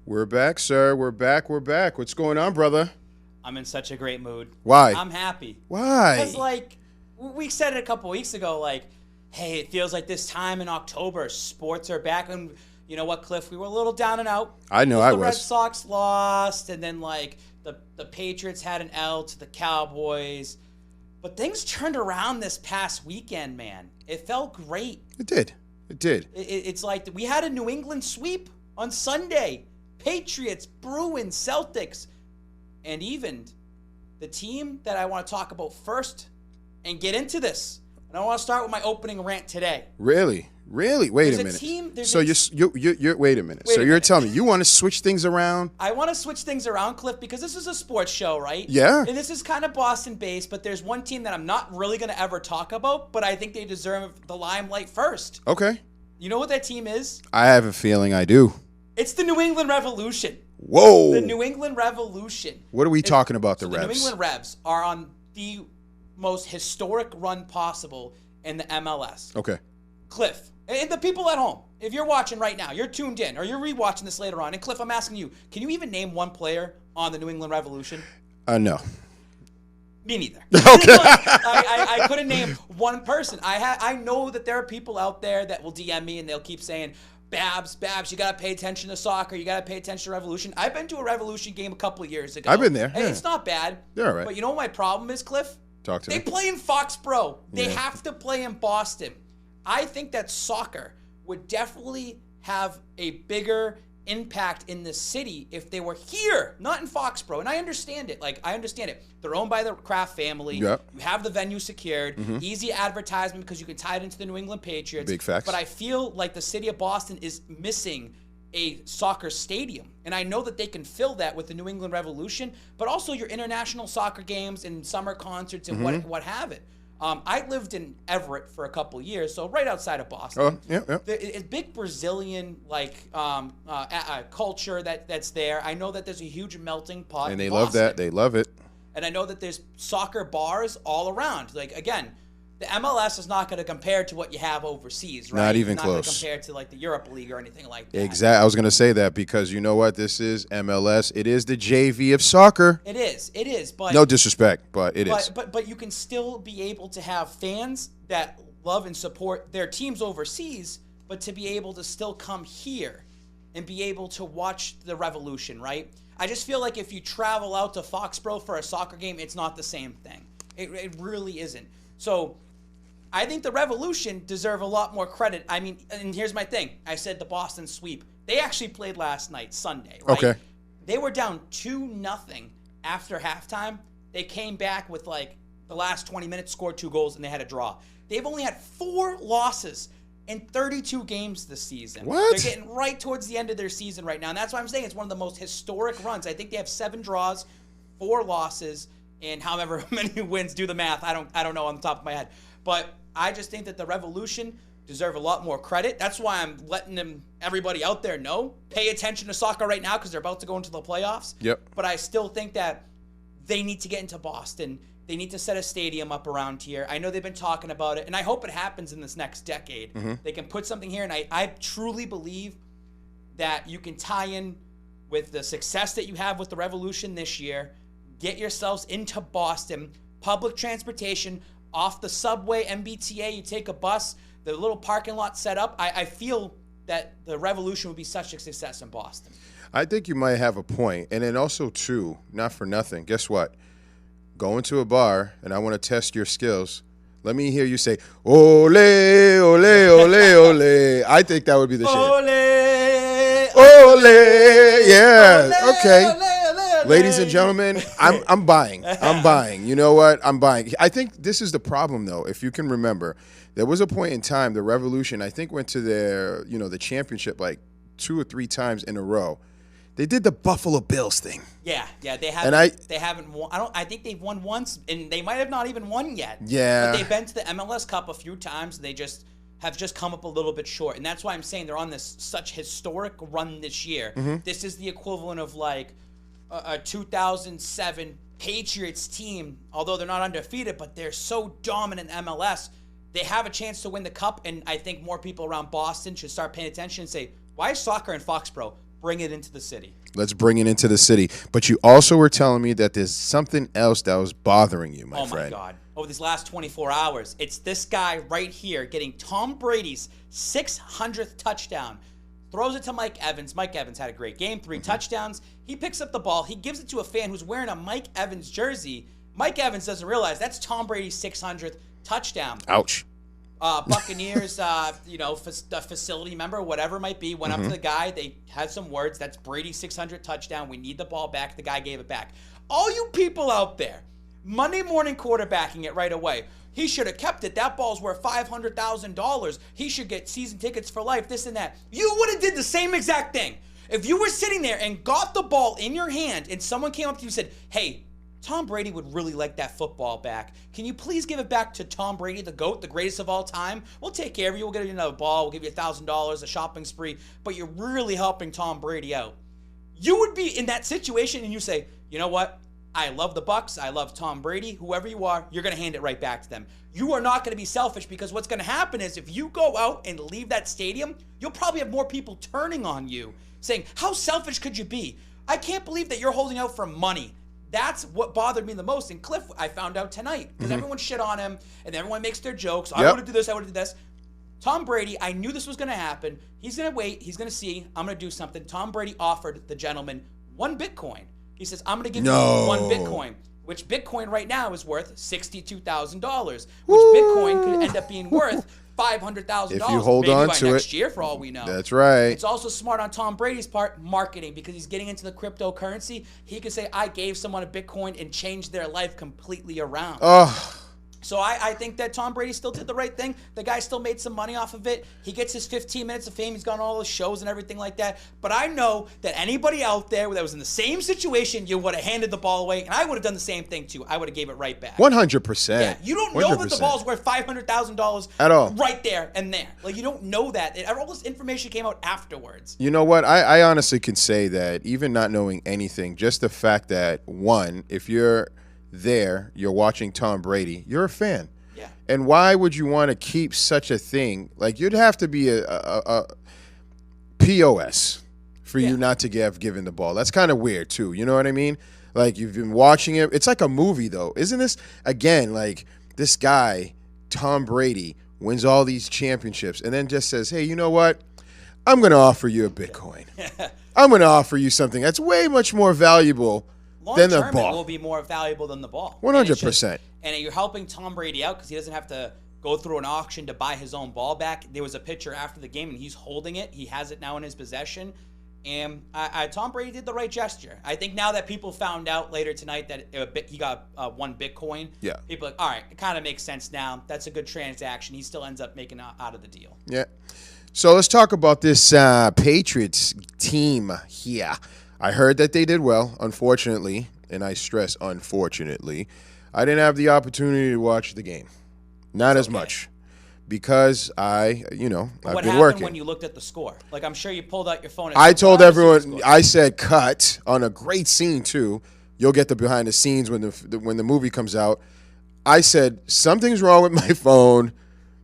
We're back, sir. We're back. What's going on, brother? I'm in such a great mood. Why? I'm happy. Why? Because, we said it a couple weeks ago, hey, it feels like this time in October, sports are back. And you know what, Cliff? We were a little down and out. I know I The was. Red Sox lost, and then, the Patriots had an L to the Cowboys. But things turned around this past weekend, man. It felt great. It did. It's like we had a New England sweep on Sunday. Patriots, Bruins, Celtics, and even the team that I want to talk about first and get into this. And I want to start with my opening rant today. Really? Wait a minute. You're wait a minute. So you're telling me you want to switch things around? I want to switch things around, Cliff, because this is a sports show, right? Yeah. And this is kind of Boston-based, but there's one team that I'm not really going to ever talk about, but I think they deserve the limelight first. Okay. You know what that team is? I have a feeling I do. It's the New England Revolution. Whoa. The New England Revolution. What are we talking about, the Revs? The New England Revs are on the most historic run possible in the MLS. Okay. Cliff, and the people at home, if you're watching right now, you're tuned in, or you're rewatching this later on, and Cliff, I'm asking you, can you even name one player on the New England Revolution? No. Me neither. Okay. I couldn't name one person. I know that there are people out there that will DM me and they'll keep saying, Babs, you got to pay attention to soccer. You got to pay attention to Revolution. I've been to a Revolution game a couple of years ago. I've been there. Hey, yeah. It's not bad. They're all right. But you know what my problem is, Cliff? Talk to me. They play in Foxborough. They Yeah. have to play in Boston. I think that soccer would definitely have a bigger impact in the city if they were here, not in Foxborough. And I understand it. I understand it. They're owned by the Kraft family. Yep. You have the venue secured. Easy advertisement because you can tie it into the New England Patriots. Big facts. But I feel like the city of Boston is missing a soccer stadium. And I know that they can fill that with the New England Revolution, but also your international soccer games and summer concerts and what have it. I lived in Everett for a couple years, so right outside of Boston. Oh, yeah. It's big Brazilian culture that's there. I know that there's a huge melting pot. And they in love Boston. that. They love it. And I know that there's soccer bars all around. Again, the MLS is not going to compare to what you have overseas, right? Not even not close. Not compared to the Europe League or anything like that. Exactly. I was going to say that because you know what? This is MLS. It is the JV of soccer. It is. But no disrespect, but it is. But you can still be able to have fans that love and support their teams overseas, but to be able to still come here and be able to watch the Revolution, right? I just feel like if you travel out to Foxborough for a soccer game, it's not the same thing. It really isn't. So I think the Revolution deserve a lot more credit. I mean, and here's my thing. I said the Boston sweep. They actually played last night, Sunday, right? Okay. They were down 2-0 after halftime. They came back with the last 20 minutes, scored 2 goals, and they had a draw. They've only had 4 losses in 32 games this season. What? They're getting right towards the end of their season right now, and that's why I'm saying it's one of the most historic runs. I think they have 7 draws, 4 losses, and however many wins. Do the math. I don't know on the top of my head. But I just think that the Revolution deserve a lot more credit. That's why I'm letting everybody out there know. Pay attention to soccer right now because they're about to go into the playoffs. Yep. But I still think that they need to get into Boston. They need to set a stadium up around here. I know they've been talking about it, and I hope it happens in this next decade. They can put something here, and I truly believe that you can tie in with the success that you have with the Revolution this year. Get yourselves into Boston. Public transportation, off the subway, MBTA, you take a bus, the little parking lot set up. I feel that the Revolution would be such a success in Boston. I think you might have a point. And then also, too, not for nothing, guess what? Go into a bar, and I want to test your skills. Let me hear you say, ole, ole, ole, ole. I think that would be the shit. Ole, yeah, okay. Ole. Ladies and gentlemen, I'm buying. I'm buying. You know what? I'm buying. I think this is the problem, though. If you can remember, there was a point in time, the Revolution, I think, went to the championship 2 or 3 times in a row. They did the Buffalo Bills thing. Yeah, they haven't. They haven't won. I think they've won once, and they might have not even won yet. Yeah. But they've been to the MLS Cup a few times, and they have come up a little bit short. And that's why I'm saying they're on this such historic run this year. This is the equivalent of a 2007 Patriots team, although they're not undefeated, but they're so dominant in MLS. They have a chance to win the Cup, and I think more people around Boston should start paying attention and say, why is soccer in Foxborough? bring it into the city. Let's bring it into the city. But you also were telling me that there's something else that was bothering you, my friend. Oh, my God. Over these last 24 hours, it's this guy right here getting Tom Brady's 600th touchdown. Throws it to Mike Evans. Mike Evans had a great game, 3 touchdowns. He picks up the ball. He gives it to a fan who's wearing a Mike Evans jersey. Mike Evans doesn't realize that's Tom Brady's 600th touchdown. Ouch. Buccaneers, facility member, whatever it might be, went up to the guy. They had some words. That's Brady's 600 touchdown. We need the ball back. The guy gave it back. All you people out there, Monday morning quarterbacking it right away. He should have kept it. That ball's worth $500,000. He should get season tickets for life, this and that. You would have did the same exact thing. If you were sitting there and got the ball in your hand and someone came up to you and said, hey, Tom Brady would really like that football back. Can you please give it back to Tom Brady, the GOAT, the greatest of all time? We'll take care of you. We'll get you another ball. We'll give you $1,000, a shopping spree. But you're really helping Tom Brady out. You would be in that situation and you say, you know what? I love the Bucs. I love Tom Brady. Whoever you are, you're going to hand it right back to them. You are not going to be selfish because what's going to happen is if you go out and leave that stadium, you'll probably have more people turning on you saying, how selfish could you be? I can't believe that you're holding out for money. That's what bothered me the most. And Cliff, I found out tonight because everyone shit on him and everyone makes their jokes. I want to do this. I want to do this. Tom Brady, I knew this was going to happen. He's going to wait. He's going to see. I'm going to do something. Tom Brady offered the gentleman 1 Bitcoin. He says, I'm going to give you 1 Bitcoin, which Bitcoin right now is worth $62,000, which Bitcoin could end up being worth $500,000. If you hold on to next year, for all we know. That's right. It's also smart on Tom Brady's part, marketing, because he's getting into the cryptocurrency. He could say, I gave someone a Bitcoin and changed their life completely around. So I think that Tom Brady still did the right thing. The guy still made some money off of it. He gets his 15 minutes of fame. He's gone on all the shows and everything like that. But I know that anybody out there that was in the same situation, you would have handed the ball away, and I would have done the same thing too. I would have gave it right back. 100%. Yeah, you don't know that the ball's worth $500,000 at all, right there and there. Like you don't know that. All this information came out afterwards. You know what? I honestly can say that even not knowing anything, just the fact that one, if you're there, you're watching Tom Brady, you're a fan. Yeah. And why would you want to keep such a thing? Like you'd have to be a POS for you not to have given the ball. That's kind of weird too. You know what I mean? Like you've been watching it. It's like a movie though. Isn't this again like this guy, Tom Brady, wins all these championships and then just says, hey, you know what? I'm going to offer you a Bitcoin. I'm going to offer you something that's way much more valuable than the ball. It will be more valuable than the ball. 100%. And you're helping Tom Brady out because he doesn't have to go through an auction to buy his own ball back. There was a picture after the game, and he's holding it. He has it now in his possession. And Tom Brady did the right gesture. I think now that people found out later tonight that he got 1 Bitcoin, people are like, all right, it kind of makes sense now. That's a good transaction. He still ends up making out of the deal. Yeah. So let's talk about this Patriots team here. I heard that they did well, unfortunately, and I stress unfortunately. I didn't have the opportunity to watch the game. Not as much. Because I've been working. What happened when you looked at the score? Like, I'm sure you pulled out your phone. I told everyone, I said cut on a great scene, too. You'll get the behind the scenes when the movie comes out. I said, something's wrong with my phone.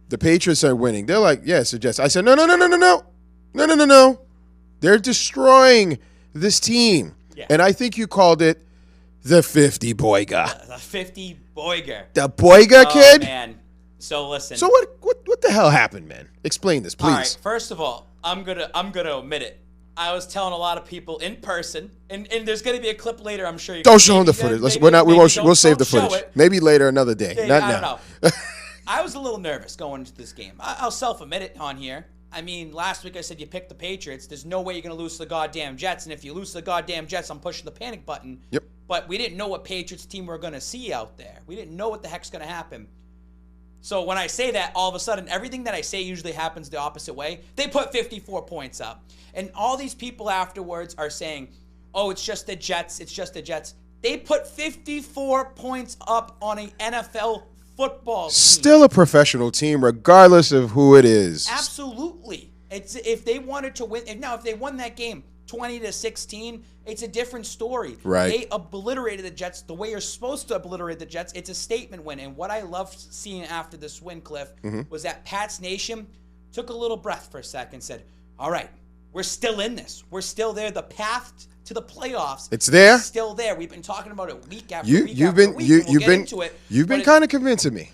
The Patriots are winning. They're like, yes, it's Jets. I said, no. They're destroying this team. Yeah. And I think you called it the 50 Boyga. The 50 Boyga. The Boyga kid? Oh, man. So listen. So what the hell happened, man? Explain this, please. All right. First of all, I'm gonna admit it. I was telling a lot of people in person, and there's gonna be a clip later. I'm sure you don't show them the footage. We'll save the footage. Maybe later, another day. Maybe, Not now. I don't know. I was a little nervous going into this game. I'll self-admit it on here. I mean, last week I said you picked the Patriots. There's no way you're going to lose to the goddamn Jets. And if you lose to the goddamn Jets, I'm pushing the panic button. Yep. But we didn't know what Patriots team we were going to see out there. We didn't know what the heck's going to happen. So when I say that, all of a sudden, everything that I say usually happens the opposite way. They put 54 points up. And all these people afterwards are saying, oh, it's just the Jets. It's just the Jets. They put 54 points up on an NFL football team. Still a professional team, regardless of who it is. Absolutely. It's if they wanted to win. If they won that game 20-16, it's a different story. Right. They obliterated the Jets the way you're supposed to obliterate the Jets. It's a statement win. And what I loved seeing after this win, Cliff, was that Pats Nation took a little breath for a second and said, all right, we're still in this. We're still there. The path to the playoffs. It's there. Is still there. We've been talking about it week after week after week. You've been kind of convincing me.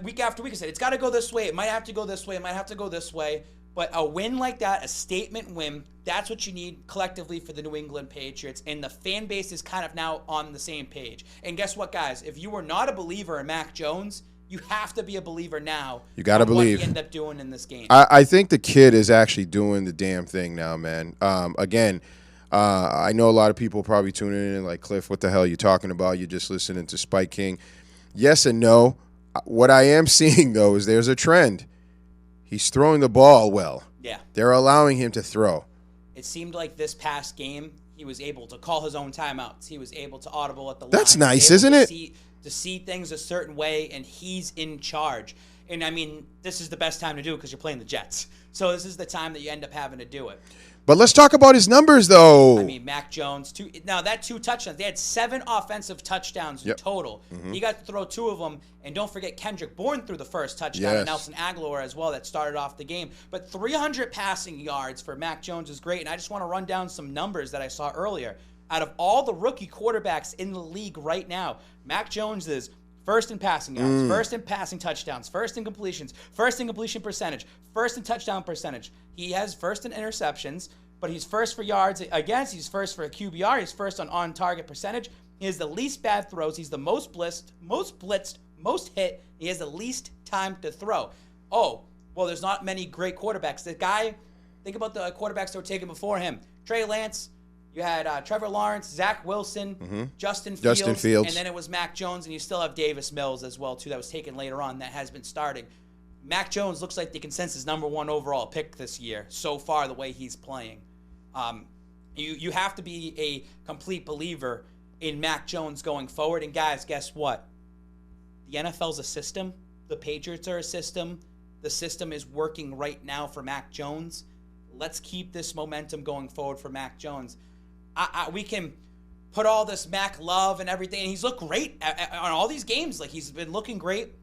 Week after week I said it's got to go this way. It might have to go this way. It might have to go this way. But a win like that, a statement win, that's what you need collectively for the New England Patriots. And the fan base is kind of now on the same page. And guess what, guys? If you were not a believer in Mac Jones, you have to be a believer now. You got to believe. What he ended up doing in this game. I think the kid is actually doing the damn thing now, man. Again, I know a lot of people probably tuning in like, Cliff, what the hell are you talking about? You're just listening to Spike King. Yes and no. What I am seeing, though, is there's a trend. He's throwing the ball well. Yeah. They're allowing him to throw. It seemed like this past game, he was able to call his own timeouts. He was able to audible at the line. That's nice, isn't it? To see things a certain way, and he's in charge. And, I mean, this is the best time to do it because you're playing the Jets. So this is the time that you end up having to do it. But let's talk about his numbers, though. I mean, Mac Jones, two touchdowns. They had 7 offensive touchdowns in total. Mm-hmm. He got to throw 2 of them. And don't forget, Kendrick Bourne threw the first touchdown, and Nelson Aguilar as well that started off the game. But 300 passing yards for Mac Jones is great. And I just want to run down some numbers that I saw earlier. Out of all the rookie quarterbacks in the league right now, Mac Jones is first in passing yards, first in passing touchdowns, first in completions, first in completion percentage, first in touchdown percentage. He has first in interceptions, but he's first for yards against. He's first for a QBR. He's first on target percentage. He has the least bad throws. He's the most blitzed, most hit. He has the least time to throw. Oh, well, there's not many great quarterbacks. The guy, think about the quarterbacks that were taken before him. Trey Lance. You had Trevor Lawrence, Zach Wilson, Justin Fields, and then it was Mac Jones, and you still have Davis Mills as well, too, that was taken later on that has been starting. Mac Jones looks like the consensus #1 overall pick this year so far, the way he's playing. You have to be a complete believer in Mac Jones going forward. And, guys, guess what? The NFL's a system. The Patriots are a system. The system is working right now for Mac Jones. Let's keep this momentum going forward for Mac Jones. We can put all this Mac love and everything, and he's looked great on all these games. Like, he's been looking great,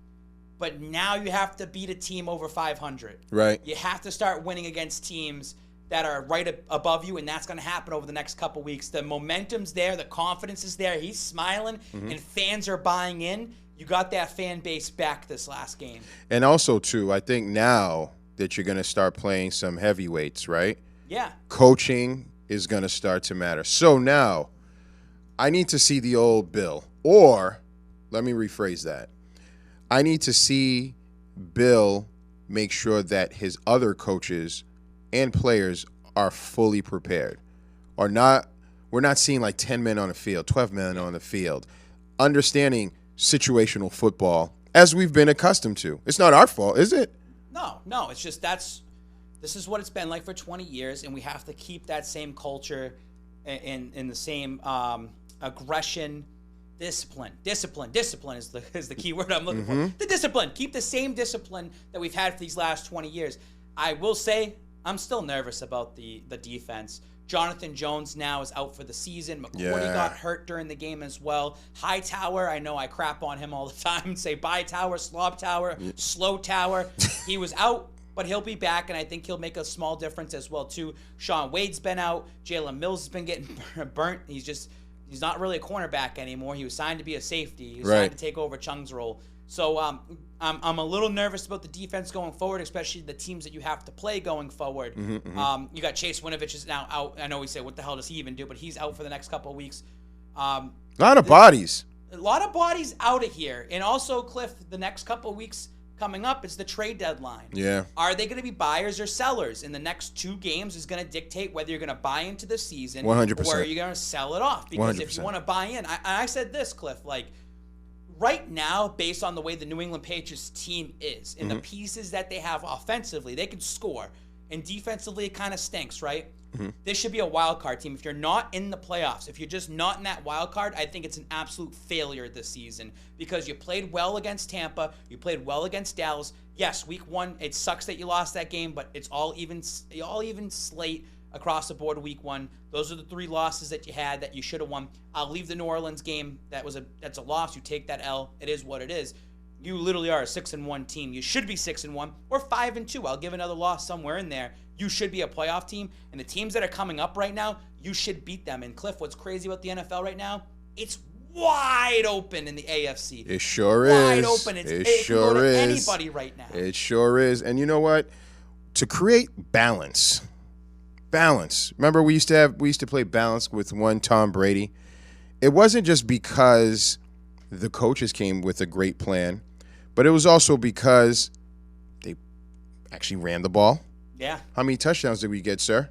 but now you have to beat a team over 500. Right. You have to start winning against teams that are right above you, and that's going to happen over the next couple weeks. The momentum's there. The confidence is there. He's smiling, and fans are buying in. You got that fan base back this last game. And also, too, I think now that you're going to start playing some heavyweights, right? Yeah. Coaching is going to start to matter. So now I need to see the old Bill, or let me rephrase that. I need to see Bill make sure that his other coaches and players are fully prepared, or not. We're not seeing like 10 men on the field, 12 men on the field, understanding situational football as we've been accustomed to. It's not our fault, is it? No, it's just this is what it's been like for 20 years, and we have to keep that same culture and the same aggression, discipline. Discipline is the key word I'm looking for. The discipline. Keep the same discipline that we've had for these last 20 years. I will say I'm still nervous about the defense. Jonathan Jones now is out for the season. McCourty got hurt during the game as well. Hightower, I know I crap on him all the time. Say bye tower, slob tower, slow tower. He was out, but he'll be back, and I think he'll make a small difference as well, too. Sean Wade's been out. Jalen Mills has been getting burnt. He's not really a cornerback anymore. He was signed to be a safety. He was signed to take over Chung's role. So I'm a little nervous about the defense going forward, especially the teams that you have to play going forward. You got Chase Winovich is now out. I know we say, what the hell does he even do? But he's out for the next couple of weeks. A lot of bodies. A lot of bodies out of here. And also, Cliff, the next couple of weeks coming up, it's the trade deadline. Yeah. Are they going to be buyers or sellers? In the next 2 games is going to dictate whether you're going to buy into the season 100%. or you're going to sell it off. Because 100%. if you want to buy in, I said this, Cliff, like, right now, based on the way the New England Patriots team is and the pieces that they have offensively, they can score. And defensively, it kind of stinks, right? This should be a wild card team. If you're not in the playoffs, if you're just not in that wild card, I think it's an absolute failure this season because you played well against Tampa. You played well against Dallas. Yes, week 1, it sucks that you lost that game, but it's all even slate across the board week 1. Those are the 3 losses that you had that you should have won. I'll leave the New Orleans game. That's a loss. You take that L. It is what it is. you literally are a 6-1 team. You should be 6-1 or 5-2. I'll give another loss somewhere in there. You should be a playoff team. And the teams that are coming up right now, you should beat them. And Cliff, what's crazy about the NFL right now? It's wide open in the AFC. It sure is. Wide open. It sure can go to is. anybody right now. It sure is. And you know what? To create balance. Remember, we used to play balance with one Tom Brady. It wasn't just because the coaches came with a great plan, but it was also because they actually ran the ball. Yeah. How many touchdowns did we get, sir?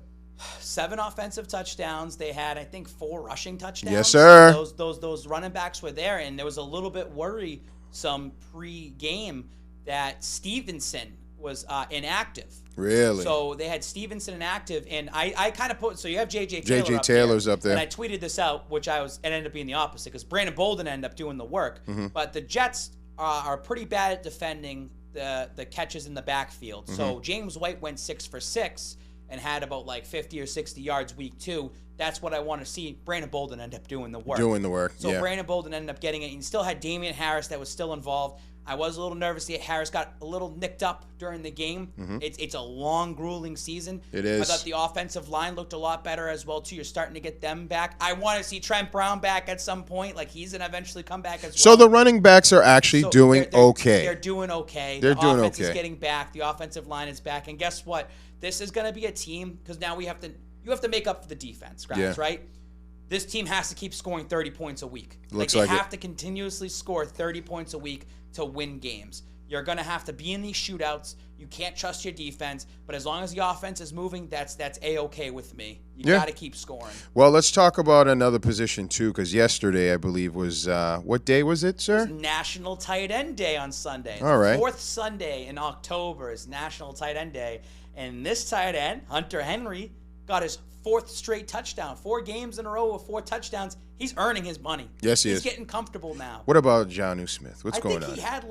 7 offensive touchdowns. They had, I think, 4 rushing touchdowns. Yes, sir. Those running backs were there, and there was a little bit worrisome pre-game that Stevenson was inactive. Really? So they had Stevenson inactive, and I kind of put, so you have J.J. Taylor's up there. And I tweeted this out, which it ended up being the opposite, because Brandon Bolden ended up doing the work. Mm-hmm. But the Jets are pretty bad at defending the catches in the backfield. Mm-hmm. So James White went 6 for 6 and had about like 50 or 60 yards week 2. That's what I want to see. Brandon Bolden ended up doing the work. So yeah. Brandon Bolden ended up getting it. You still had Damian Harris that was still involved. I was a little nervous that Harris got a little nicked up during the game. Mm-hmm. It's a long, grueling season. It is. I thought the offensive line looked a lot better as well, too. You're starting to get them back. I want to see Trent Brown back at some point. Like, he's going to eventually come back as well. So the running backs are actually doing okay. They're doing okay. The offense is getting back. The offensive line is back. And guess what? This is going to be a team, because now you have to make up for the defense, guys, right? This team has to keep scoring 30 points a week. They have to continuously score 30 points a week to win games. You're going to have to be in these shootouts. You can't trust your defense, but as long as the offense is moving, that's A-okay with me. You got to keep scoring. Well, let's talk about another position, too, because yesterday, I believe, was what day was it, sir? It was National Tight End Day on Sunday. All right. The 4th Sunday in October is National Tight End Day, and this tight end, Hunter Henry, got his 4th straight touchdown. 4 games in a row with 4 touchdowns. He's earning his money. Yes, he is. He's getting comfortable now. What about Jonnu Smith? What's going on? I think he had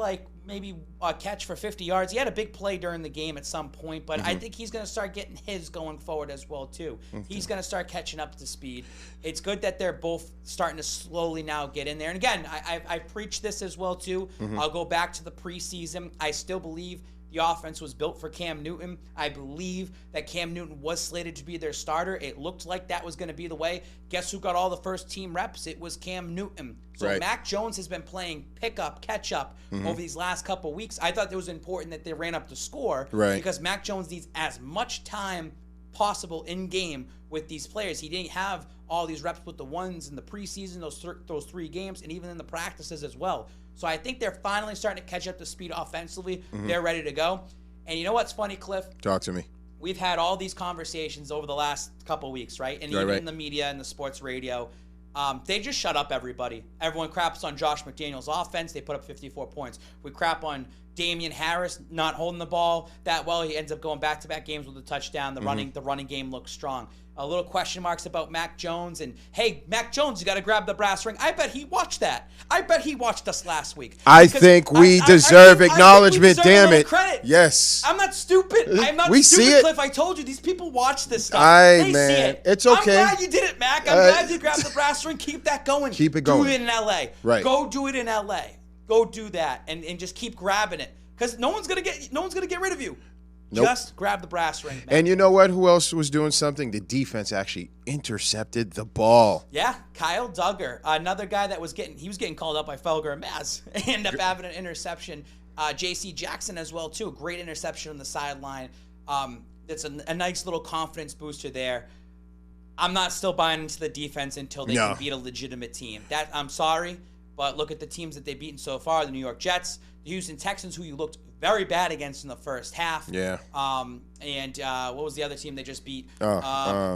maybe a catch for 50 yards. He had a big play during the game at some point, but I think he's going to start getting his going forward as well, too. He's going to start catching up to speed. It's good that they're both starting to slowly now get in there. And again, I preach this as well, too. I'll go back to the preseason. I still believe the offense was built for Cam Newton. I believe that Cam Newton was slated to be their starter. It looked like that was going to be the way. Guess who got all the first-team reps? It was Cam Newton. So Mac Jones has been playing pick-up, catch-up over these last couple weeks. I thought it was important that they ran up the score because Mac Jones needs as much time possible in-game with these players. He didn't have all these reps with the ones in the preseason, those 3 games, and even in the practices as well. So I think they're finally starting to catch up to speed offensively. They're ready to go. And you know what's funny, Cliff? Talk to me. We've had all these conversations over the last couple weeks, right? And even in the media and the sports radio, they just shut up everybody. Everyone craps on Josh McDaniels' offense. They put up 54 points. We crap on Damian Harris not holding the ball that well. He ends up going back-to-back games with a touchdown. The running game looks strong. A little question marks about Mac Jones. And, hey, Mac Jones, you got to grab the brass ring. I bet he watched that. I bet he watched us last week. I think we deserve acknowledgement, damn it. Credit. Yes. I'm not stupid. I'm not we stupid, see it. Cliff. I told you, these people watch this stuff. They see it. It's okay. I'm glad you did it, Mac. I'm glad you grabbed the brass ring. Keep that going. Keep it going. Do it in L.A. Right. Go do it in L.A. Go do that and just keep grabbing it. Because no one's gonna get rid of you. Nope. Just grab the brass ring, man. And you know what? Who else was doing something? The defense actually intercepted the ball. Yeah, Kyle Duggar, another guy that was getting called up by Felger and Maz. Ended up having an interception. J.C. Jackson as well too. Great interception on the sideline. That's a nice little confidence booster there. I'm not still buying into the defense until they can beat a legitimate team. I'm sorry, but look at the teams that they've beaten so far: the New York Jets, the Houston Texans, who you looked very bad against in the first half. Yeah. And what was the other team they just beat?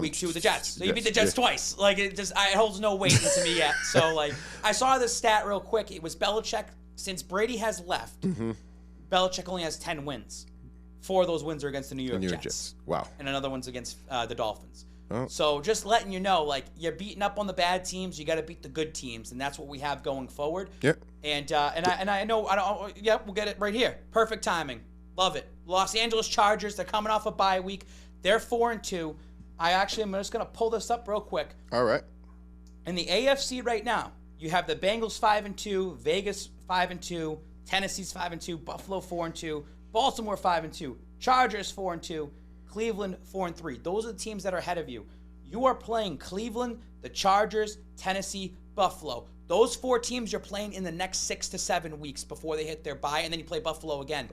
Week 2, the Jets. So you beat the Jets twice. Like, it holds no weight to me yet. So, like, I saw this stat real quick. It was Belichick. Since Brady has left, Belichick only has 10 wins. 4 of those wins are against the New York Jets. Wow. And another one's against the Dolphins. Oh. So just letting you know, like, you're beating up on the bad teams. You got to beat the good teams, and that's what we have going forward. Yep. And I know we'll get it right here. Perfect timing. Love it. Los Angeles Chargers. They're coming off a bye week. They're 4-2. I'm just gonna pull this up real quick. All right. In the AFC right now, you have the Bengals 5-2, Vegas 5-2, Tennessee's 5-2, Buffalo 4-2, Baltimore 5-2, Chargers 4-2, Cleveland 4-3. Those are the teams that are ahead of you. You are playing Cleveland, the Chargers, Tennessee, Buffalo. Those 4 teams you're playing in the next 6 to 7 weeks before they hit their bye, and then you play Buffalo again.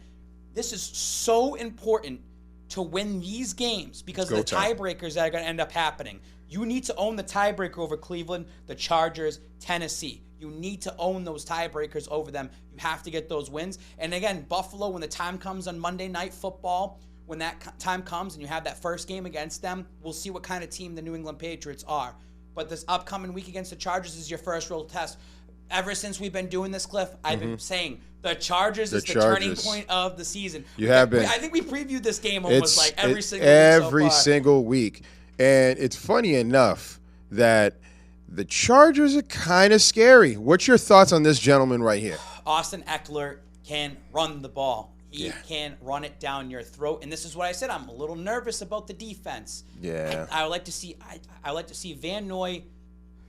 This is so important to win these games because of the tiebreakers that are going to end up happening. You need to own the tiebreaker over Cleveland, the Chargers, Tennessee. You need to own those tiebreakers over them. You have to get those wins. And again, Buffalo, when the time comes on Monday Night Football, when that time comes and you have that first game against them, we'll see what kind of team the New England Patriots are. But this upcoming week against the Chargers is your first real test. Ever since we've been doing this, Cliff, I've been saying the Chargers is the turning point of the season. You have been. I think we previewed this game almost like every single week. And it's funny enough that the Chargers are kind of scary. What's your thoughts on this gentleman right here? Austin Eckler can run the ball. He can run it down your throat. And this is what I said. I'm a little nervous about the defense. Yeah. I would like to see I like to see Van Noy.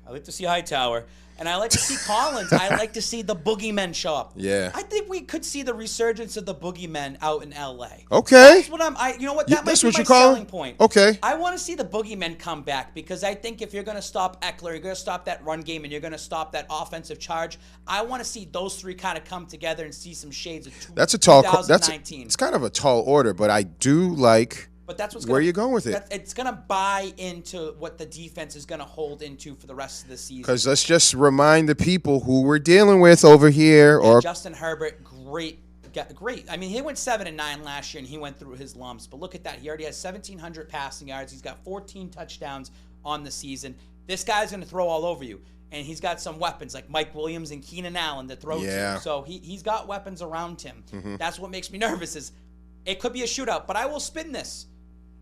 I like to see Hightower. And I like to see Collins. I like to see the boogeymen show up. Yeah. I think we could see the resurgence of the boogeymen out in L.A. Okay. That's what you know what? That might be my selling selling point. Okay. I want to see the boogeymen come back because I think if you're going to stop Eckler, you're going to stop that run game, and you're going to stop that offensive charge, I want to see those 3 kind of come together and see some shades of 2019. It's kind of a tall order, but I do like... But that's what's where are you going with it? It's going to buy into what the defense is going to hold into for the rest of the season. Because let's just remind the people who we're dealing with over here. And Justin Herbert, great. I mean, he went 7-9 last year, and he went through his lumps. But look at that. He already has 1,700 passing yards. He's got 14 touchdowns on the season. This guy's going to throw all over you. And he's got some weapons like Mike Williams and Keenan Allen to throw to. So he's got weapons around him. That's what makes me nervous is it could be a shootout. But I will spin this.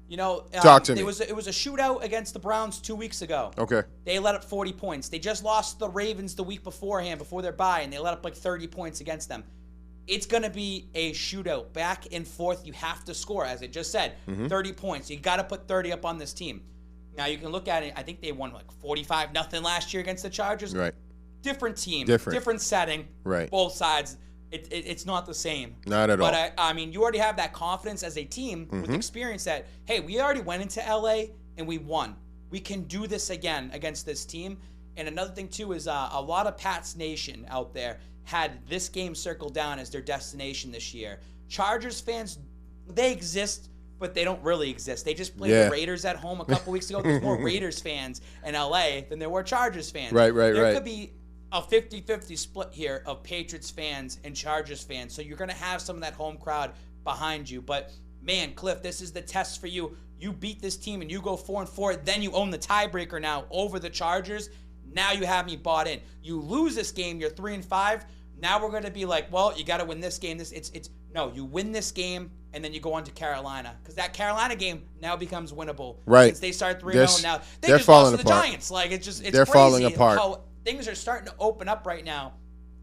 You know, Talk to me. It was a shootout against the Browns 2 weeks ago. Okay. They let up 40 points. They just lost the Ravens the week beforehand, before their bye, and they let up like 30 points against them. It's going to be a shootout. Back and forth, you have to score, as I just said. 30 points. You got to put 30 up on this team. Now, you can look at it. I think they won like 45-0 last year against the Chargers. Right. Different team. Different setting. Right. Both sides. It's not the same. Not at all. But, I mean, you already have that confidence as a team with experience that, hey, we already went into L.A. and we won. We can do this again against this team. And another thing, too, is a lot of Pats Nation out there had this game circled down as their destination this year. Chargers fans, they exist, but they don't really exist. They just played the Raiders at home a couple weeks ago. There's more Raiders fans in L.A. than there were Chargers fans. Right. There could be a 50-50 split here of Patriots fans and Chargers fans. So you're going to have some of that home crowd behind you. But, man, Cliff, this is the test for you. You beat this team and you go 4-4. Then you own the tiebreaker now over the Chargers. Now you have me bought in. You lose this game, you're 3-5. Now we're going to be like, well, you got to win this game. No, you win this game, and then you go on to Carolina. Because that Carolina game now becomes winnable. Right. Since they start 3-0 now. They just lost to the apart. Giants. Like, it's they're crazy falling apart. How things are starting to open up right now.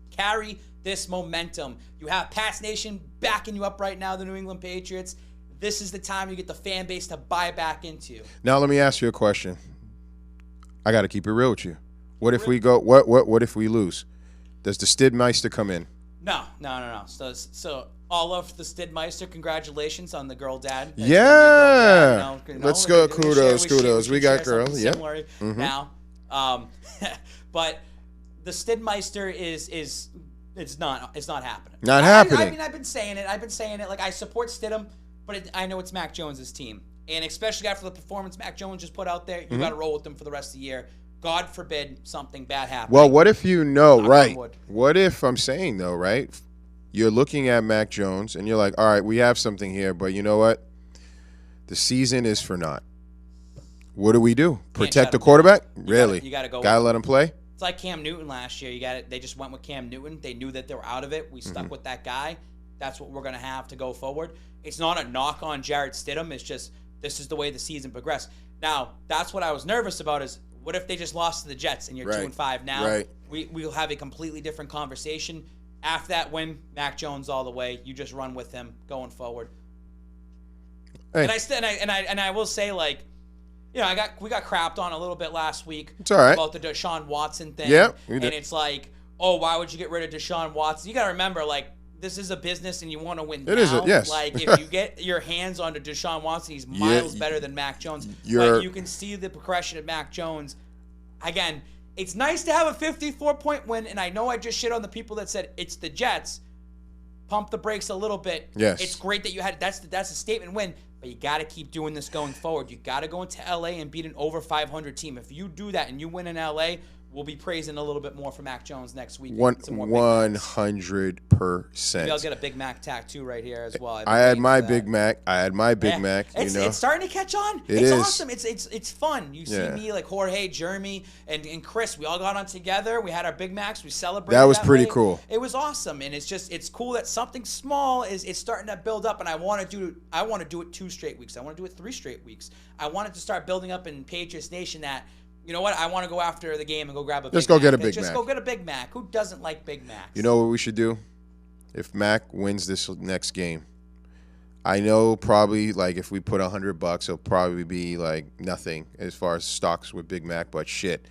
Carry this momentum. You have Pats Nation backing you up right now, the New England Patriots. This is the time you get the fan base to buy back into. Now let me ask you a question. I got to keep it real with you. What if we go? What if we lose? Does the Stidmeister come in? No. So all of the Stidmeister, congratulations on the girl dad. Yeah. Let's go. Kudos. We got girls. Yeah. Now, but the Stidmeister is it's not happening. Not happening. I mean, I've been saying it. Like, I support Stidham, but I know it's Mac Jones' team, and especially after the performance Mac Jones just put out there, you got to roll with them for the rest of the year. God forbid something bad happens. Well, what if What if I'm saying, though, right? You're looking at Mac Jones, and you're like, all right, we have something here, but you know what? The season is for naught. What do we do? Protect the quarterback? Really? You got to go. Got to let him play? It's like Cam Newton last year. They just went with Cam Newton. They knew that they were out of it. We stuck with that guy. That's what we're going to have to go forward. It's not a knock on Jarrett Stidham. It's just this is the way the season progressed. Now, that's what I was nervous about is, what if they just lost to the Jets and you're 2-5 now? Right. We'll have a completely different conversation. After that win, Mac Jones all the way. You just run with him going forward. Hey. And I will say, like, you know, we got crapped on a little bit last week. It's all right. About the Deshaun Watson thing. Yeah, we did. And it's like, oh, why would you get rid of Deshaun Watson? You got to remember, like, this is a business and you want to win It now. is yes. Like, if you get your hands on Deshaun Watson, he's miles better than Mac Jones. But you can see the progression of Mac Jones. Again, it's nice to have a 54-point win, and I know I just shit on the people that said it's the Jets. Pump the brakes a little bit. Yes. It's great that you had that's a statement win, but you got to keep doing this going forward. You got to go into LA and beat an over 500 team. If you do that and you win in LA, we'll be praising a little bit more for Mac Jones next week. 100%. Maybe I'll get a Big Mac tattoo right here as well. I had my Big Mac. It's starting to catch on. It's awesome. It's fun. You see me, like Jorge, Jeremy, and Chris. We all got on together. We had our Big Macs. We celebrated. That was pretty cool. It was awesome, and it's cool that something small is starting to build up. And I want to do it 2 straight weeks. I want to do it 3 straight weeks. I want it to start building up in Patriots Nation that. You know what? I want to go after the game and go grab a Big Mac. Just go get a Big Mac. Just go get a Big Mac. Who doesn't like Big Macs? You know what we should do? If Mac wins this next game, I know probably like if we put $100, it'll probably be like nothing as far as stocks with Big Mac. But shit,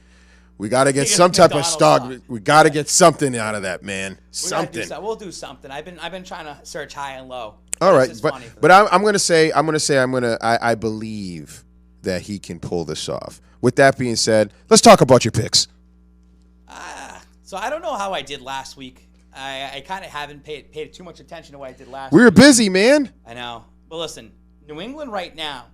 we got to get some type of stock. We got to get something out of that, man. Something. We'll do something. I've been trying to search high and low. All right, but I'm gonna say I believe that he can pull this off. With that being said, let's talk about your picks. So I don't know how I did last week. I kind of haven't paid too much attention to what I did last week. We were busy, man. I know. But listen, New England right now,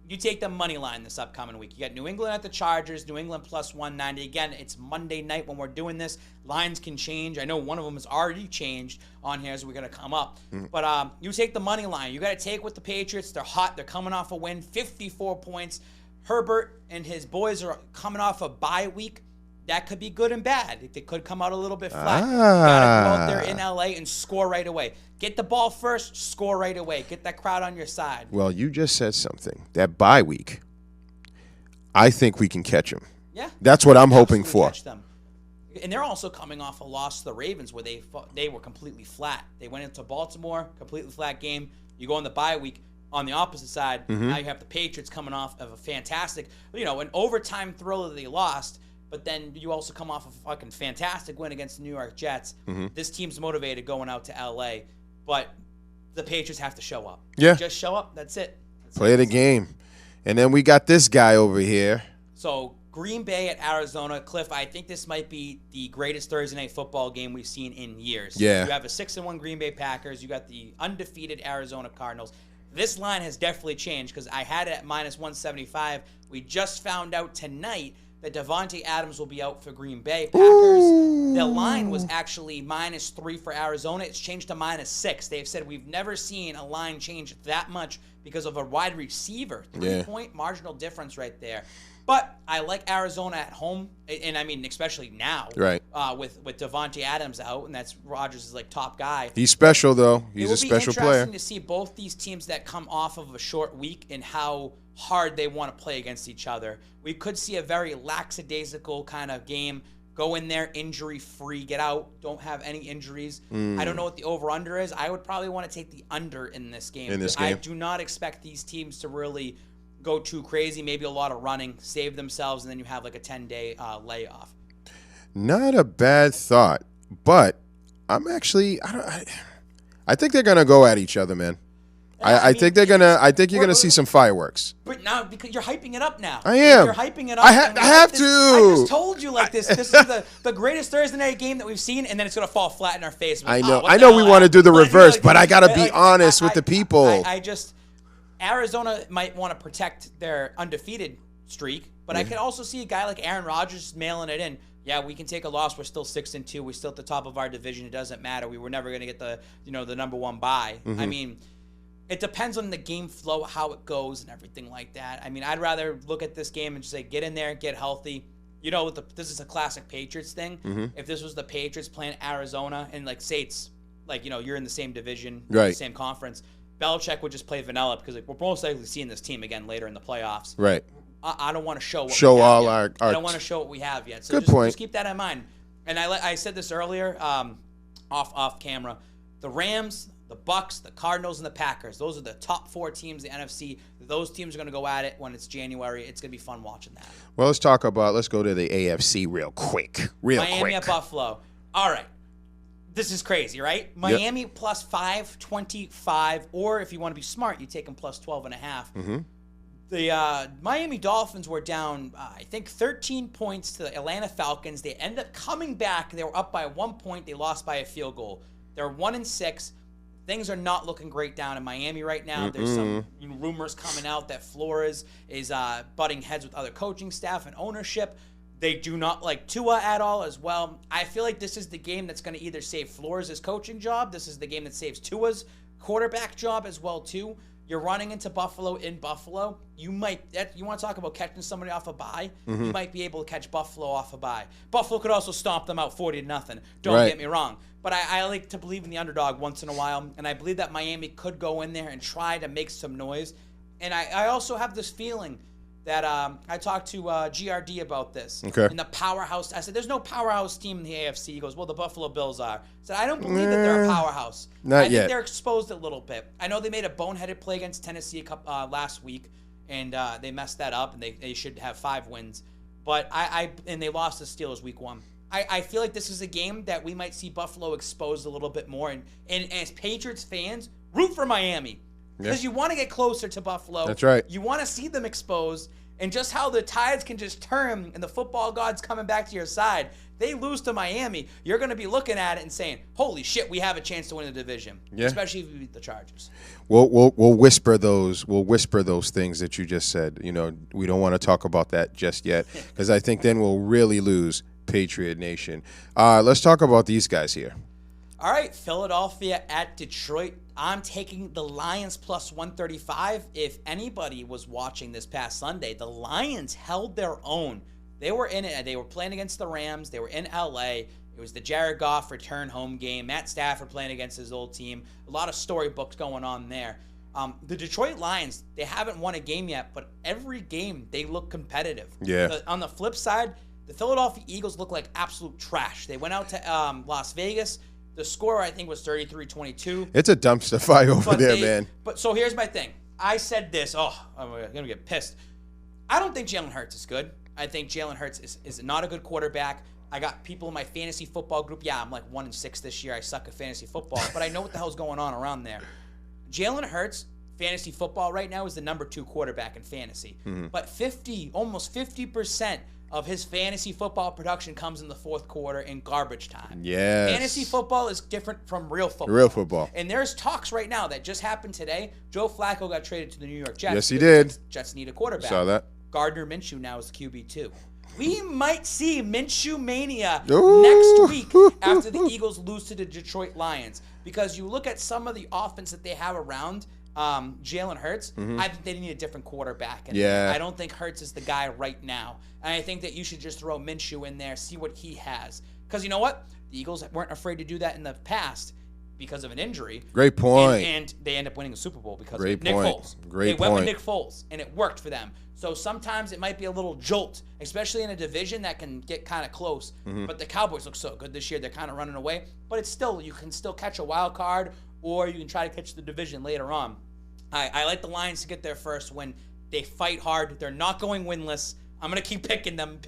you take the money line this upcoming week. You got New England at the Chargers, New England plus 190. Again, it's Monday night when we're doing this. Lines can change. I know one of them has already changed on here as we're going to come up. But you take the money line. You got to take with the Patriots. They're hot. They're coming off a win, 54 points. Herbert and his boys are coming off a bye week. That could be good and bad. They could come out a little bit flat. You got to go out there in LA and score right away. Get the ball first, score right away. Get that crowd on your side. Well, you just said something. That bye week, I think we can catch them. Yeah. That's what I'm hoping for. Catch them. And they're also coming off a loss to the Ravens where they were completely flat. They went into Baltimore, completely flat game. You go on the bye week. On the opposite side, now you have the Patriots coming off of a fantastic, an overtime thriller that they lost, but then you also come off a fucking fantastic win against the New York Jets. This team's motivated going out to LA, but the Patriots have to show up. Yeah. Just show up. That's it. Play the game. And then we got this guy over here. So Green Bay at Arizona. Cliff, I think this might be the greatest Thursday night football game we've seen in years. Yeah. You have a 6-1 Green Bay Packers. You got the undefeated Arizona Cardinals. This line has definitely changed because I had it at minus 175. We just found out tonight that Davante Adams will be out for Green Bay Packers. Ooh. The line was actually -3 for Arizona. It's changed to -6. They've said we've never seen a line change that much because of a wide receiver. 3-point marginal difference right there. But I like Arizona at home, and I mean especially now, right? With Davante Adams out, and that's Rodgers' top guy. He's special though. He's a special player. It will be interesting to see both these teams that come off of a short week and how hard they want to play against each other. We could see a very lackadaisical kind of game. Go in there injury-free, get out, don't have any injuries. I don't know what the over-under is. I would probably want to take the under in this game. I do not expect these teams to really go too crazy, maybe a lot of running, save themselves, and then you have like a 10-day layoff. Not a bad thought, but I'm actually I think they're gonna go at each other, man. I think you're gonna see some fireworks. But now because you're hyping it up now. I am. You're hyping it up. I have to. I just told you this is the greatest Thursday night game that we've seen, and then it's gonna fall flat in our face. I know. I know we want to do the reverse, but I gotta be honest with the people. Arizona might want to protect their undefeated streak, but I could also see a guy like Aaron Rodgers mailing it in. Yeah, we can take a loss. We're still 6-2. We're still at the top of our division. It doesn't matter. We were never going to get the number 1 bye. I mean, it depends on the game flow, how it goes, and everything like that. I mean, I'd rather look at this game and just say, get in there, get healthy. This is a classic Patriots thing. If this was the Patriots playing Arizona, and say it's you're in the same division, right, the same conference. Belichick would just play vanilla because we're most likely seeing this team again later in the playoffs. Right. I don't want to show all our. I don't want to show what we have yet. So good point. Just keep that in mind. And I said this earlier, off camera. The Rams, the Bucks, the Cardinals, and the Packers. Those are the top 4 teams in the NFC. Those teams are going to go at it when it's January. It's going to be fun watching that. Well, let's go to the AFC real quick. Miami at Buffalo. All right. This is crazy, right? Miami plus 525, or if you want to be smart, you take them plus 12.5. The Miami Dolphins were down, I think, 13 points to the Atlanta Falcons. They ended up coming back. They were up by 1 point. They lost by a field goal. They're 1-6. Things are not looking great down in Miami right now. There's some rumors coming out that Flores is butting heads with other coaching staff and ownership. They do not like Tua at all as well. I feel like this is the game that's going to either save Flores' coaching job. This is the game that saves Tua's quarterback job as well, too. You're running into Buffalo in Buffalo. You want to talk about catching somebody off a bye? You might be able to catch Buffalo off a bye. Buffalo could also stomp them out 40-0. Don't get me wrong. But I like to believe in the underdog once in a while, and I believe that Miami could go in there and try to make some noise. And I also have this feeling that I talked to GRD about this. Okay. In the powerhouse, I said, there's no powerhouse team in the AFC. He goes, well, the Buffalo Bills are. I said, I don't believe that they're a powerhouse. Not I yet. think they're exposed a little bit. I know they made a boneheaded play against Tennessee last week, and they messed that up, and they should have 5 wins. But and they lost the Steelers week 1. I feel like this is a game that we might see Buffalo exposed a little bit more. And as Patriots fans, root for Miami. Because you want to get closer to Buffalo. That's right. You want to see them exposed. And just how the tides can just turn and the football gods coming back to your side. They lose to Miami, you're going to be looking at it and saying, holy shit, we have a chance to win the division. Yeah. Especially if we beat the Chargers. We'll whisper those. We'll whisper those things that you just said. You know, we don't want to talk about that just yet because I think then we'll really lose Patriot Nation. Let's talk about these guys here. All right, Philadelphia at Detroit. I'm taking the Lions plus 135. If anybody was watching this past Sunday, the Lions held their own. They were in it. They were playing against the Rams. They were in L.A. It was the Jared Goff return home game. Matt Stafford playing against his old team. A lot of storybooks going on there. The Detroit Lions, they haven't won a game yet, but every game they look competitive. Yeah. On the flip side, the Philadelphia Eagles look like absolute trash. They went out to Las Vegas. The score, I think, was 33-22. It's a dumpster fire over there, man. But so here's my thing. I said this. Oh, I'm going to get pissed. I don't think Jalen Hurts is good. I think Jalen Hurts is not a good quarterback. I got people in my fantasy football group. Yeah, I'm like 1-6 this year. I suck at fantasy football, but I know what the hell's going on around there. Jalen Hurts, fantasy football right now, is the number 2 quarterback in fantasy. But almost 50% of his fantasy football production comes in the fourth quarter in garbage time. Yes. Fantasy football is different from real football. Real football. And there's talks right now that just happened today. Joe Flacco got traded to the New York Jets. Yes, he did. Jets need a quarterback. Saw that. Gardner Minshew now is the QB2. We might see Minshew mania Ooh. next week after the Eagles lose to the Detroit Lions. Because you look at some of the offense that they have around Jalen Hurts, I think they need a different quarterback. And I don't think Hurts is the guy right now. And I think that you should just throw Minshew in there, see what he has. Because you know what? The Eagles weren't afraid to do that in the past because of an injury. Great point. And they end up winning a Super Bowl because Great of Nick point. Foles. Great they went with point. Nick Foles, and it worked for them. So sometimes it might be a little jolt, especially in a division that can get kind of close. But the Cowboys look so good this year. They're kind of running away. But it's still, you can still catch a wild card, or you can try to catch the division later on. I like the Lions to get their first win. They fight hard. They're not going winless. I'm going to keep picking them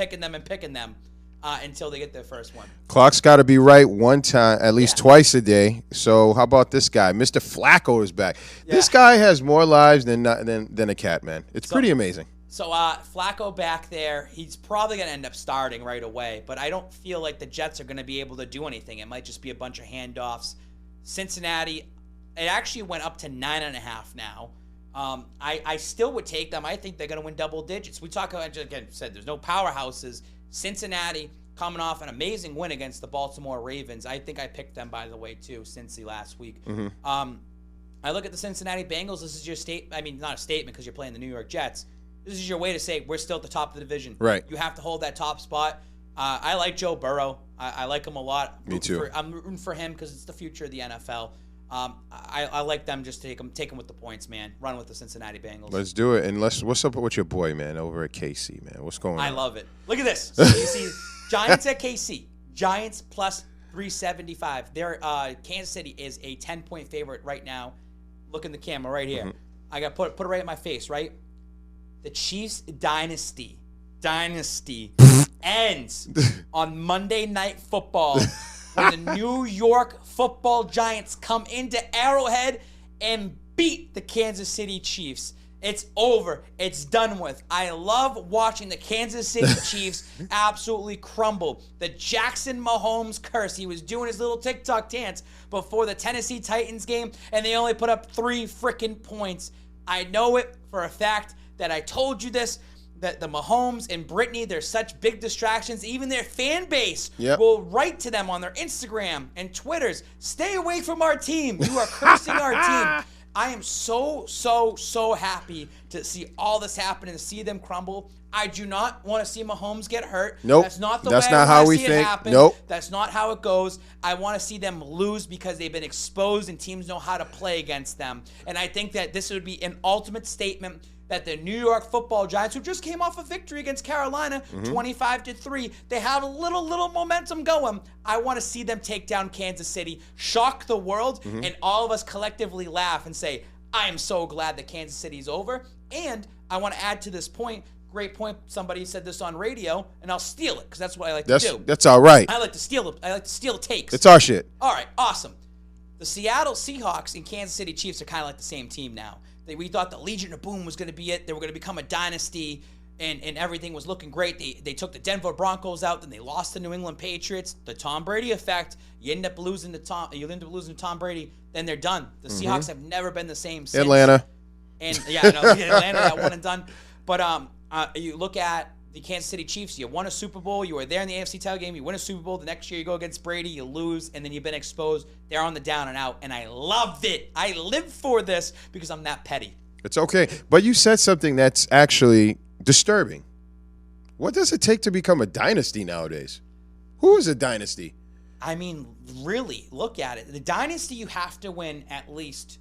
until they get their first one. Clock's got to be right one time, at least twice a day. So how about this guy? Mr. Flacco is back. Yeah. This guy has more lives than a cat, man. It's pretty amazing. So Flacco back there, he's probably going to end up starting right away. But I don't feel like the Jets are going to be able to do anything. It might just be a bunch of handoffs. Cincinnati, it actually went up to 9.5 now. I still would take them. I think they're going to win double digits. We talk about, again, said there's no powerhouses. Cincinnati coming off an amazing win against the Baltimore Ravens. I think I picked them, by the way, too, Cincy last week. I look at the Cincinnati Bengals. This is your not a statement because you're playing the New York Jets. This is your way to say we're still at the top of the division. Right. You have to hold that top spot. I like Joe Burrow. I like him a lot. Me too. I'm rooting for him because it's the future of the NFL. I like them just to take them with the points, man. Run with the Cincinnati Bengals. Let's do it. And what's up with your boy, man, over at KC, man? What's going on? I love it. Look at this. So you see Giants at KC. Giants plus 375. Their Kansas City is a 10-point favorite right now. Look in the camera right here. I got put it right in my face, right? The Chiefs dynasty ends on Monday Night Football when the New York Football Giants come into Arrowhead and beat the Kansas City Chiefs. It's over. It's done with. I love watching the Kansas City Chiefs absolutely crumble. The Jackson Mahomes curse. He was doing his little TikTok dance before the Tennessee Titans game, and they only put up 3 freaking points. I know it for a fact that I told you this, that the Mahomes and Brittany, they're such big distractions. Even their fan base will write to them on their Instagram and Twitters, stay away from our team. You are cursing our team. I am so happy to see all this happen and to see them crumble. I do not want to see Mahomes get hurt. Nope. That's not the That's way not I how want we to see it think. happen. Nope. That's not how it goes. I want to see them lose because they've been exposed and teams know how to play against them. And I think that this would be an ultimate statement that the New York Football Giants, who just came off a victory against Carolina, 25-3, they have a little momentum going. I want to see them take down Kansas City, shock the world, and all of us collectively laugh and say, I am so glad that Kansas City's over. And I want to add to this point, great point, somebody said this on radio, and I'll steal it because that's what I like to do. That's all right. I like to steal takes. It's our shit. All right, awesome. The Seattle Seahawks and Kansas City Chiefs are kind of like the same team now. We thought the Legion of Boom was going to be it. They were going to become a dynasty, and everything was looking great. They took the Denver Broncos out, then they lost the New England Patriots. The Tom Brady effect. You end up losing to Tom Brady, then they're done. The Seahawks have never been the same since. Atlanta. And Atlanta, that one and done. But you look at the Kansas City Chiefs, you won a Super Bowl, you were there in the AFC title game, you win a Super Bowl, the next year you go against Brady, you lose, and then you've been exposed. They're on the down and out, and I loved it. I live for this because I'm that petty. It's okay. But you said something that's actually disturbing. What does it take to become a dynasty nowadays? Who is a dynasty? I mean, really, look at it. The dynasty, you have to win at least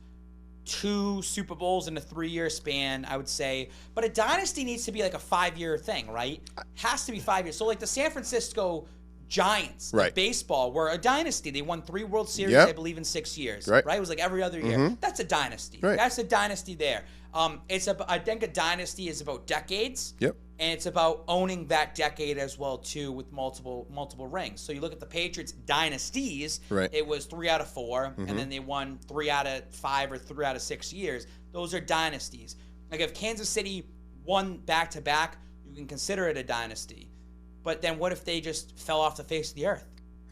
2 Super Bowls in a 3-year span, I would say. But a dynasty needs to be like a 5-year thing, right? Has to be 5 years. So like the San Francisco Giants, right, like baseball, were a dynasty. They won 3 World Series, I believe, in 6 years. Right. It was like every other year. That's a dynasty. Right. That's a dynasty there. I think a dynasty is about decades. Yep. And it's about owning that decade as well, too, with multiple rings. So you look at the Patriots dynasties, it was 3 out of 4, and then they won 3 out of 5 or 3 out of 6 years. Those are dynasties. Like if Kansas City won back-to-back, you can consider it a dynasty. But then what if they just fell off the face of the earth?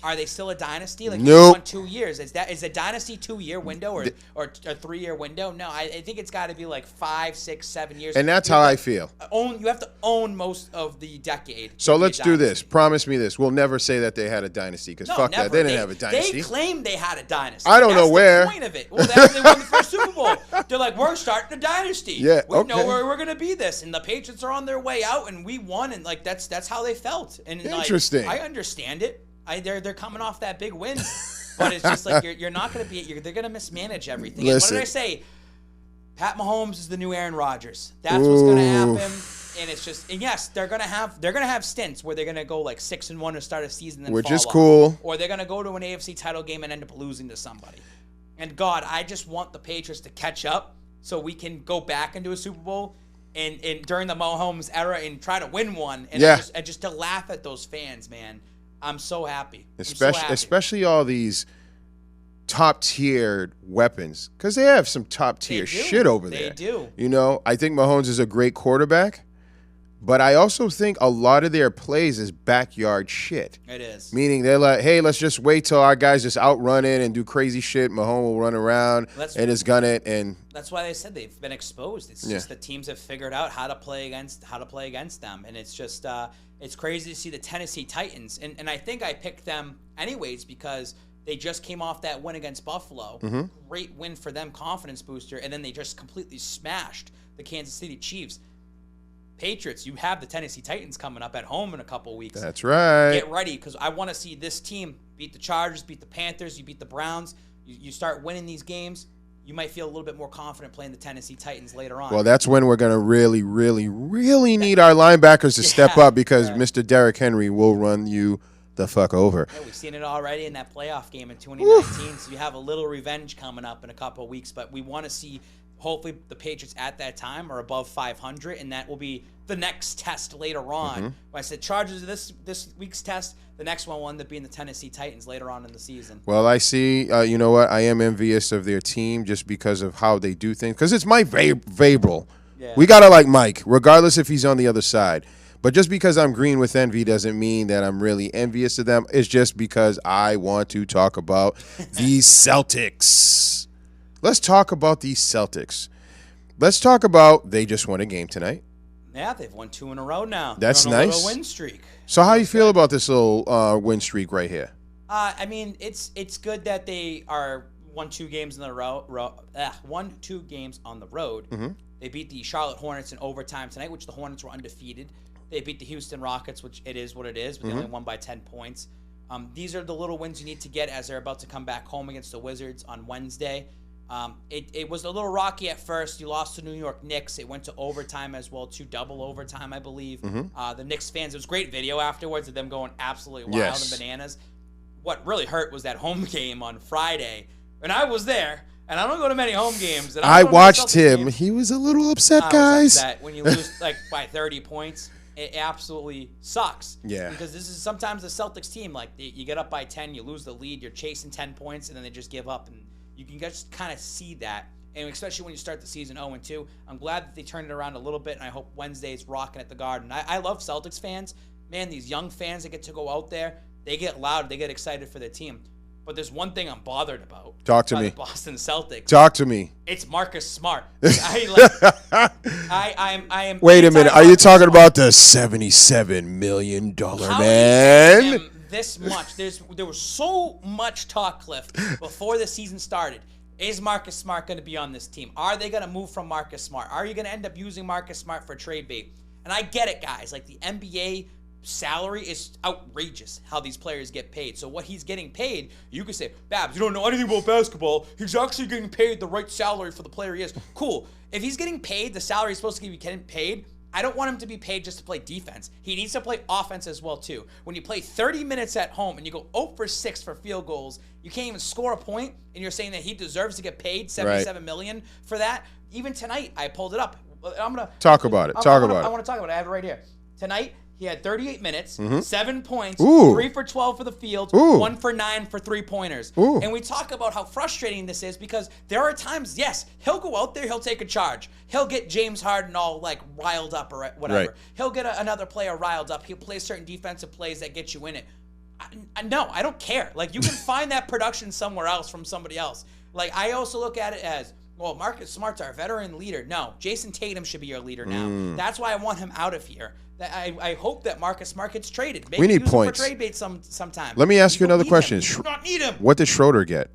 Are they still a dynasty? Like, nope. They won 2 years. Is a dynasty 2-year window or a 3-year window? No, I think it's got to be like 5, 6, 7 years. And that's how I feel. You have to own most of the decade. So let's do this. Promise me this. We'll never say that they had a dynasty because fuck never. that. They didn't have a dynasty. They claimed they had a dynasty. I don't know where. That's the point of it. Well, that's they won the first Super Bowl. They're like, we're starting a dynasty. Yeah, we know where we're gonna be this, and the Patriots are on their way out, and we won, and like that's how they felt. And interesting. Like, I understand it. They're coming off that big win, but it's just like you're not going to be. They're going to mismanage everything. And what did I say? Pat Mahomes is the new Aaron Rodgers. That's what's going to happen. And it's just, and yes, they're going to have stints where they're going to go like 6-1 to start a season, then which fall is off. cool. Or they're going to go to an AFC title game and end up losing to somebody. And God, I just want the Patriots to catch up so we can go back into a Super Bowl and during the Mahomes era and try to win one. And just to laugh at those fans, man. I'm so happy. Especially all these top-tiered weapons because they have some top-tier shit over there. They do. You know, I think Mahomes is a great quarterback, but I also think a lot of their plays is backyard shit. It is. Meaning they're like, hey, let's just wait till our guys just outrun it and do crazy shit. Mahomes will run around and just gun it. And that's why they said they've been exposed. It's just the teams have figured out how to play against them, and it's just it's crazy to see the Tennessee Titans. And I think I picked them anyways because they just came off that win against Buffalo. Great win for them, confidence booster, and then they just completely smashed the Kansas City Chiefs. Patriots, you have the Tennessee Titans coming up at home in a couple weeks. That's right. Get ready because I want to see this team beat the Chargers, beat the Panthers, you beat the Browns. You start winning these games, you might feel a little bit more confident playing the Tennessee Titans later on. Well, that's when we're going to really, really, really need our linebackers to step up because Mr. Derrick Henry will run you the fuck over. Yeah, we've seen it already in that playoff game in 2019, so you have a little revenge coming up in a couple of weeks, but we want to see hopefully the Patriots at that time are above 500, and that will be the next test later on. When I said Chargers this week's test, the next one will end up being the Tennessee Titans later on in the season. Well, I see. You know what? I am envious of their team just because of how they do things. Because it's Mike Vrabel. Yeah. We gotta like Mike, regardless if he's on the other side. But just because I'm green with envy doesn't mean that I'm really envious of them. It's just because I want to talk about the Celtics. Let's talk about these Celtics. Let's talk about they just won a game tonight. Yeah, they've won 2 in a row now. That's They're on a nice. little win streak. So how you feel about this little win streak right here? I mean, it's good that they are won 2 games on the road. They beat the Charlotte Hornets in overtime tonight, which the Hornets were undefeated. They beat the Houston Rockets, which it is what it is, but they only won by 10 points. These are the little wins you need to get as they're about to come back home against the Wizards on Wednesday. It was a little rocky at first. You lost to New York Knicks. It went to overtime as well, 2 double overtime, I believe. The Knicks fans, it was a great video afterwards of them going absolutely wild and bananas. What really hurt was that home game on Friday. And I was there, and I don't go to many home games. And I watched him. He was a little upset, guys. Upset. When you lose like by 30 points, it absolutely sucks. Yeah. Because this is sometimes the Celtics team, like you get up by 10, you lose the lead, you're chasing 10 points, and then they just give up. And you can just kind of see that. And especially when you start the season 0-2. I'm glad that they turned it around a little bit, and I hope Wednesday's rocking at the Garden. I love Celtics fans. Man, these young fans that get to go out there, they get loud, they get excited for their team. But there's one thing I'm bothered about. Talk to me. The Boston Celtics. Talk to me. It's Marcus Smart. I am. Wait a minute. Are you talking about the $77 million man? This much. There was so much talk, Cliff, before the season started. Is Marcus Smart going to be on this team? Are they going to move from Marcus Smart? Are you going to end up using Marcus Smart for trade bait? And I get it, guys. Like the NBA salary is outrageous how these players get paid. So what he's getting paid, you could say, Babs, you don't know anything about basketball. He's actually getting paid the right salary for the player he is. Cool. If he's getting paid the salary he's supposed to be getting paid, I don't want him to be paid just to play defense. He needs to play offense as well, too. When you play 30 minutes at home and you go 0 for 6 for field goals, you can't even score a point, and you're saying that he deserves to get paid $77 million for that? Even tonight, I pulled it up. I'm gonna talk about it. I want to talk about it. I have it right here. Tonight, he had 38 minutes, 7 points, Ooh. 3 for 12 for the field, Ooh. 1 for 9 for 3-pointers. Ooh. And we talk about how frustrating this is because there are times, yes, he'll go out there, he'll take a charge. He'll get James Harden all like riled up or whatever. Right. He'll get another player riled up. He'll play certain defensive plays that get you in it. No, I don't care. Like, you can find that production somewhere else from somebody else. Like, I also look at it as, well, Marcus Smart's our veteran leader. No, Jason Tatum should be your leader now. That's why I want him out of here. I hope that Marcus Smart gets traded. Maybe We need use points. him for trade bait sometime. Let me ask you another don't need question. him. You do not need him. What did Schroeder get?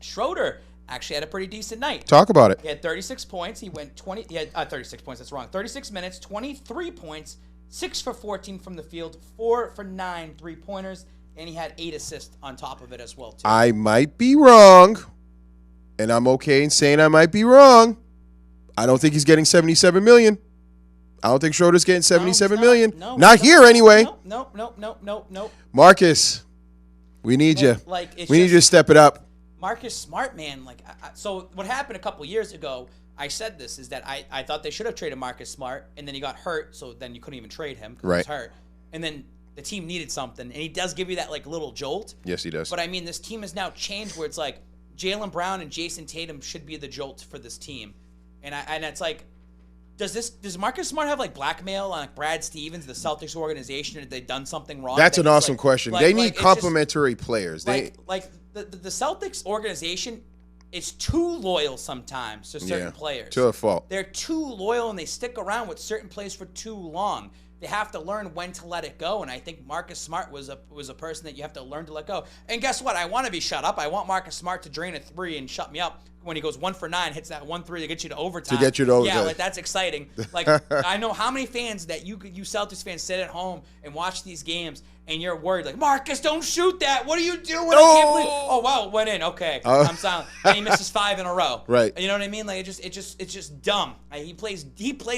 Schroeder actually had a pretty decent night. Talk about it. He had 36 points. He went 20. He had 36 points. That's wrong. 36 minutes, 23 points, 6 for 14 from the field, 4 for 9 3-pointers, and he had 8 assists on top of it as well, too. I might be wrong, and I'm okay in saying I might be wrong. I don't think he's getting $77 million. I don't think Schroeder's getting $77 million. Not here anyway. No. Marcus, we need you. Like, We need you to step it up. Marcus Smart, man. Like, so what happened a couple years ago, I said this, is that I thought they should have traded Marcus Smart, and then he got hurt, so then you couldn't even trade him because he was hurt. And then the team needed something, and he does give you that, like, little jolt. Yes, he does. But, I mean, this team has now changed where it's like Jaylen Brown and Jason Tatum should be the jolt for this team. And it's like, does Marcus Smart have like blackmail on like Brad Stevens, the Celtics organization? Have they done something wrong? That's an awesome question. They need complementary players. The Celtics organization is too loyal sometimes to certain players. To a fault. They're too loyal and they stick around with certain players for too long. They have to learn when to let it go, and I think Marcus Smart was a person that you have to learn to let go. And guess what? I want to be shut up. I want Marcus Smart to drain a 3 and shut me up when he goes 1 for 9, hits that 1-3 to get you to overtime. Yeah, like that's exciting. Like I know how many fans that you Celtics fans sit at home and watch these games, and you're worried like, Marcus, don't shoot that. What are you doing? I can't believe. Oh wow, it went in. Okay, I'm silent. And he misses 5 in a row. Right. You know what I mean? Like it's just dumb. He plays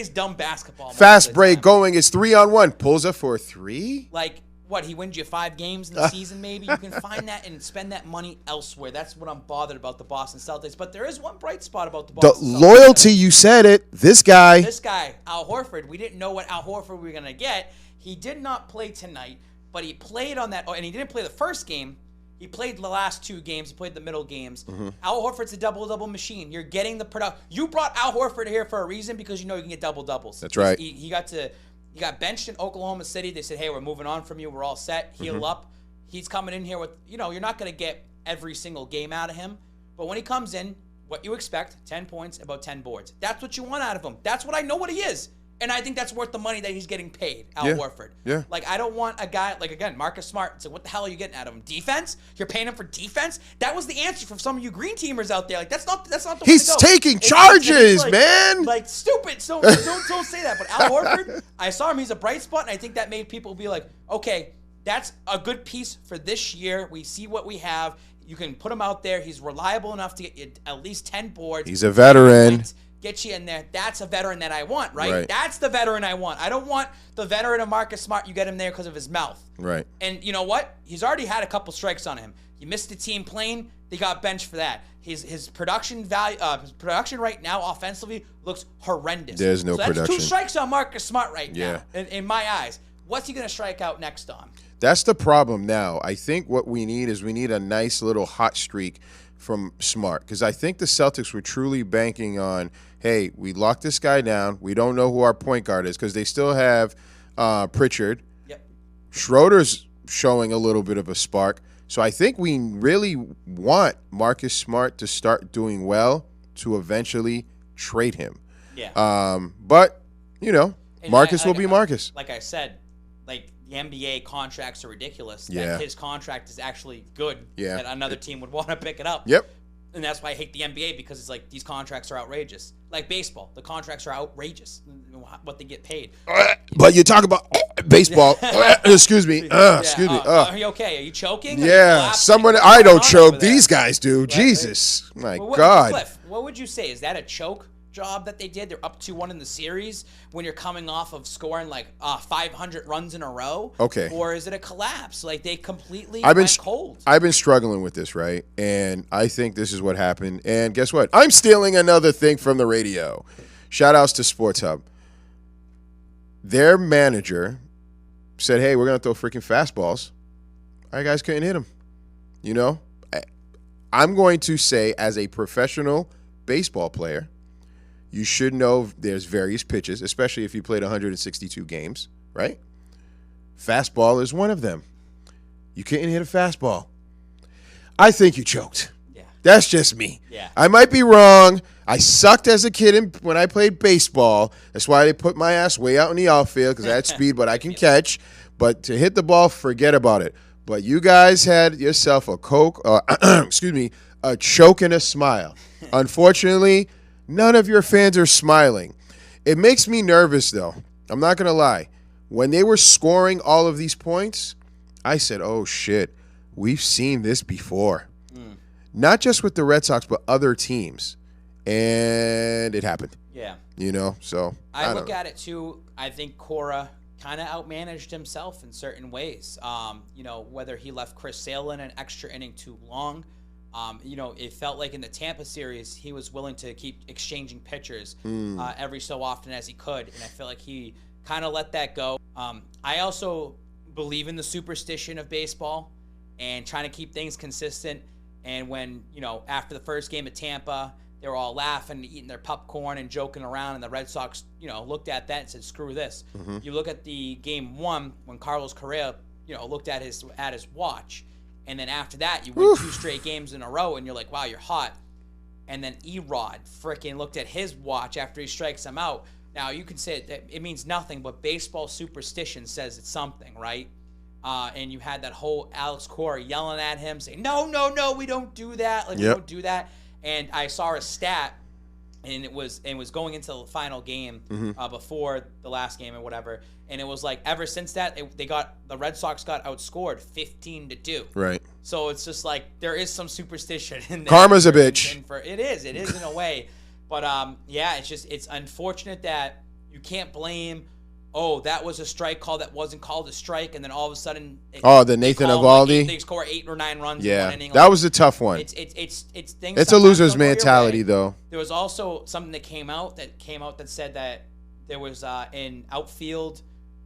dumb basketball. Fast break going. It's 3-on-1. Pulls up for a 3. Like what, he wins you 5 games in the season maybe, you can find that and spend that money elsewhere. That's what I'm bothered about the Boston Celtics. But there is one bright spot about the Boston Celtics. Loyalty, you said it. This guy, Al Horford, we didn't know what Al Horford we were going to get. He did not play tonight, but he played on that, and he didn't play the first game. He played the last 2 games. He played the middle games. Al Horford's a double-double machine. You're getting the product. You brought Al Horford here for a reason because you know you can get double-doubles. That's right. He got benched in Oklahoma City. They said, hey, we're moving on from you. We're all set. Heal up. He's coming in here with, you're not going to get every single game out of him. But when he comes in, what you expect, 10 points, about 10 boards. That's what you want out of him. That's what I know what he is. And I think that's worth the money that he's getting paid, Al Horford. Yeah. Like, I don't want a guy, like, again, Marcus Smart. It's like, what the hell are you getting out of him? Defense? You're paying him for defense? That was the answer from some of you green teamers out there. Like, that's not the way to go. He's taking charges, man. Like, stupid. So don't say that. But Al Horford, I saw him. He's a bright spot, and I think that made people be like, okay, that's a good piece for this year. We see what we have. You can put him out there. He's reliable enough to get you at least 10 boards. He's a veteran. Get you in there. That's a veteran that I want, right? That's the veteran I want. I don't want the veteran of Marcus Smart. You get him there because of his mouth. Right. And you know what? He's already had a couple strikes on him. You missed the team plane. They got benched for that. His production value, his production right now offensively looks horrendous. There's no production. That's 2 strikes on Marcus Smart right now. In my eyes, what's he gonna strike out next on? That's the problem now. I think what we need is a nice little hot streak from Smart, because I think the Celtics were truly banking on, hey, we locked this guy down. We don't know who our point guard is because they still have Pritchard. Yep. Schroeder's showing a little bit of a spark. So I think we really want Marcus Smart to start doing well to eventually trade him. Yeah. But, Marcus will be Marcus. Like I said, like, the NBA contracts are ridiculous. Yeah. That his contract is actually good. Yeah. That another team would want to pick it up. Yep. And that's why I hate the NBA, because it's like these contracts are outrageous. Like baseball, the contracts are outrageous. What they get paid. But you talk about baseball. Excuse me. Excuse me. Are you okay? Are you choking? Yeah. Someone. I don't choke. These guys do. Right. Jesus. My God. Cliff, what would you say? Is that a choke job that they did? They're up 2-1 in the series when you're coming off of scoring like 500 runs in a row. Okay. Or is it a collapse? Like they completely went cold. I've been struggling with this, right? And I think this is what happened. And guess what? I'm stealing another thing from the radio. Shout outs to Sports Hub. Their manager said, hey, we're going to throw freaking fastballs. Our guys couldn't hit them. I'm going to say, as a professional baseball player, you should know there's various pitches, especially if you played 162 games, right? Fastball is one of them. You couldn't hit a fastball. I think you choked. Yeah. That's just me. Yeah. I might be wrong. I sucked as a kid when I played baseball. That's why they put my ass way out in the outfield, because I had speed, but I can catch. But to hit the ball, forget about it. But you guys had yourself a a choke and a smile. Unfortunately, none of your fans are smiling. It makes me nervous, though. I'm not going to lie. When they were scoring all of these points, I said, oh, shit, we've seen this before. Not just with the Red Sox, but other teams. And it happened. Yeah. So I look at it, too. I think Cora kind of outmanaged himself in certain ways. Whether he left Chris Sale in an extra inning too long. It felt like in the Tampa series, he was willing to keep exchanging pitchers every so often as he could. And I feel like he kind of let that go. I also believe in the superstition of baseball and trying to keep things consistent. And when, after the first game at Tampa, they were all laughing and eating their popcorn and joking around. And the Red Sox, looked at that and said, screw this. You look at the game 1 when Carlos Correa, looked at his watch. And then after that, you win 2 straight games in a row, and you're like, wow, you're hot. And then Erod freaking looked at his watch after he strikes him out. Now, you can say it means nothing, but baseball superstition says it's something, right? And you had that whole Alex Cora yelling at him, saying, no, we don't do that. We don't do that. And I saw a stat, and it was going into the final game before the last game or whatever. And it was like ever since that, the Red Sox got outscored 15-2. Right. So it's just like there is some superstition in there. Karma's a bitch. It is in a way. But it's unfortunate that you can't blame oh, that was a strike call that wasn't called a strike, and then all of a sudden, the Nathan Eovaldi. They score 8 or 9 runs. Yeah, in one inning. That was a tough one. It's things. It's a loser's mentality, though. There was also something that came out that said that there was in outfield.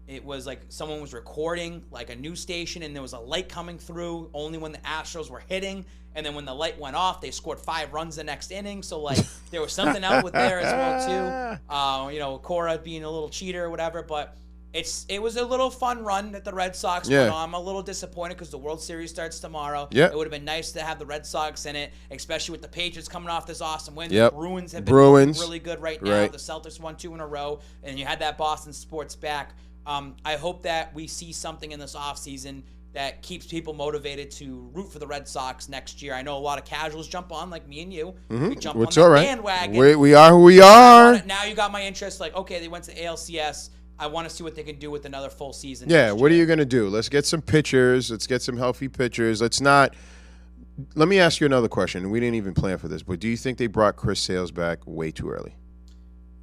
It was like someone was recording like a news station, and there was a light coming through only when the Astros were hitting, and then when the light went off, they scored 5 runs the next inning. So like there was something out with there as well too. Cora being a little cheater or whatever, but it was a little fun run that the Red Sox put on. I'm a little disappointed because the World Series starts tomorrow. Yep. It would have been nice to have the Red Sox in it, especially with the Patriots coming off this awesome win. Yep. The Bruins have been really good right now. The Celtics won 2 in a row, and you had that Boston sports back. I hope that we see something in this offseason that keeps people motivated to root for the Red Sox next year. I know a lot of casuals jump on, like me and you. We jump on the bandwagon. We are who we are. Now you got my interest. Like, okay, they went to ALCS. I want to see what they can do with another full season. Yeah, what are you going to do? Let's get some pitchers. Let's get some healthy pitchers. Let me ask you another question. We didn't even plan for this, but do you think they brought Chris Sales back way too early?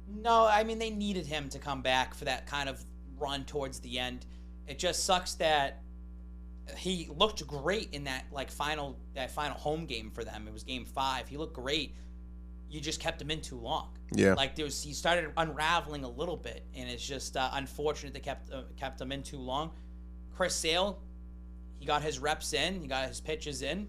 No, I mean, they needed him to come back for that kind of run towards the end. It just sucks that he looked great in that final home game for them. It was game 5. He looked great. You just kept him in too long. Yeah. Like he started unraveling a little bit, and it's just unfortunate they kept him in too long. Chris Sale, he got his reps in, he got his pitches in.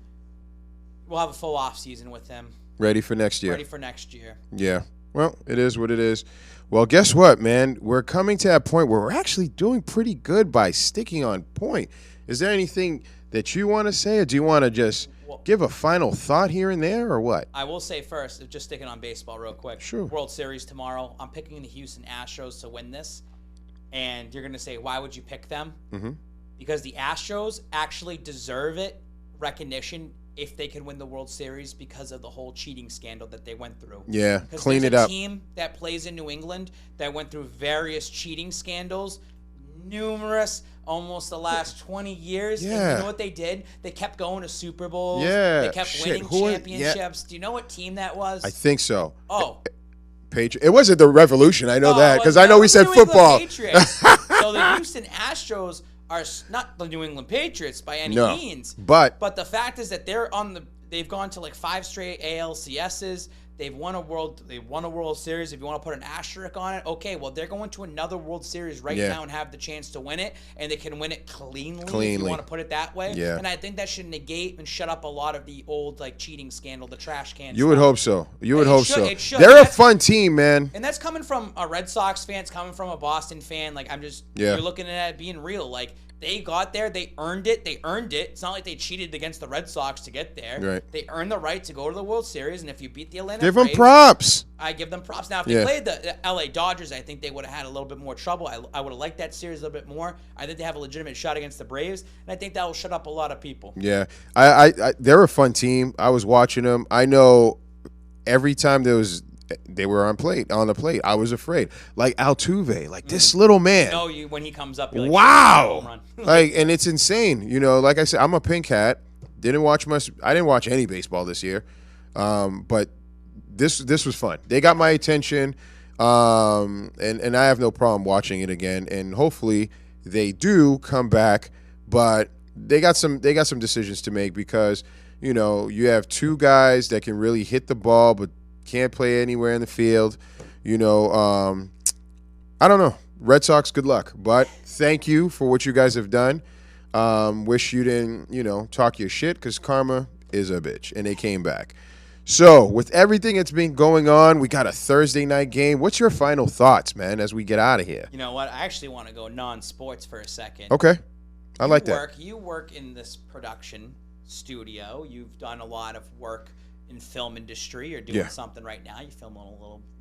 We'll have a full off season with him. Ready for next year. Yeah. Well, it is what it is. Well, guess what, man? We're coming to that point where we're actually doing pretty good by sticking on point. Is there anything that you want to say, or do you want to just give a final thought here and there, or what? I will say first, just sticking on baseball real quick. Sure. World Series tomorrow. I'm picking the Houston Astros to win this. And you're going to say, why would you pick them? Mm-hmm. Because the Astros actually deserve recognition if they can win the World Series because of the whole cheating scandal that they went through. Yeah, clean it up. There's a team that plays in New England that went through various cheating scandals, numerous, almost the last 20 years. Yeah. And you know what they did? They kept going to Super Bowls. Yeah. They kept winning championships. Do you know what team that was? I think so. Oh. It wasn't the Revolution. I know that because I know we said football. So the Houston Astros are not the New England Patriots by any means. But the fact is that they've gone to like 5 straight ALCSs. They've won a World Series. If you want to put an asterisk on it, okay. Well, they're going to another World Series now and have the chance to win it, and they can win it cleanly. If you want to put it that way. Yeah. And I think that should negate and shut up a lot of the old cheating scandal, the trash can. You would hope so. It should. They're a fun team, man. And that's coming from a Red Sox fan. It's coming from a Boston fan. You're looking at it being real. They got there. They earned it. It's not like they cheated against the Red Sox to get there. Right. They earned the right to go to the World Series, and if you beat the Atlanta Give Braves, them props. I give them props. Now, if they played the LA Dodgers, I think they would have had a little bit more trouble. I would have liked that series a little bit more. I think they have a legitimate shot against the Braves, and I think that will shut up a lot of people. Yeah. They're a fun team. I was watching them. I know every time they were on the plate, I was afraid. Like Altuve, this little man. When he comes up, you're wow. And it's insane. Like I said, I'm a pink hat. Didn't watch much. I didn't watch any baseball this year. But this was fun. They got my attention. And I have no problem watching it again. And hopefully they do come back. But they got some decisions to make because, you have 2 guys that can really hit the ball, but can't play anywhere in the field. I don't know. Red Sox, good luck. But thank you for what you guys have done. Wish you didn't, talk your shit because karma is a bitch. And they came back. So with everything that's been going on, we got a Thursday night game. What's your final thoughts, man, as we get out of here? You know what? I actually want to go non-sports for a second. Okay. I like that. You work in this production studio. You've done a lot of work in film industry. You're doing something right now. You film a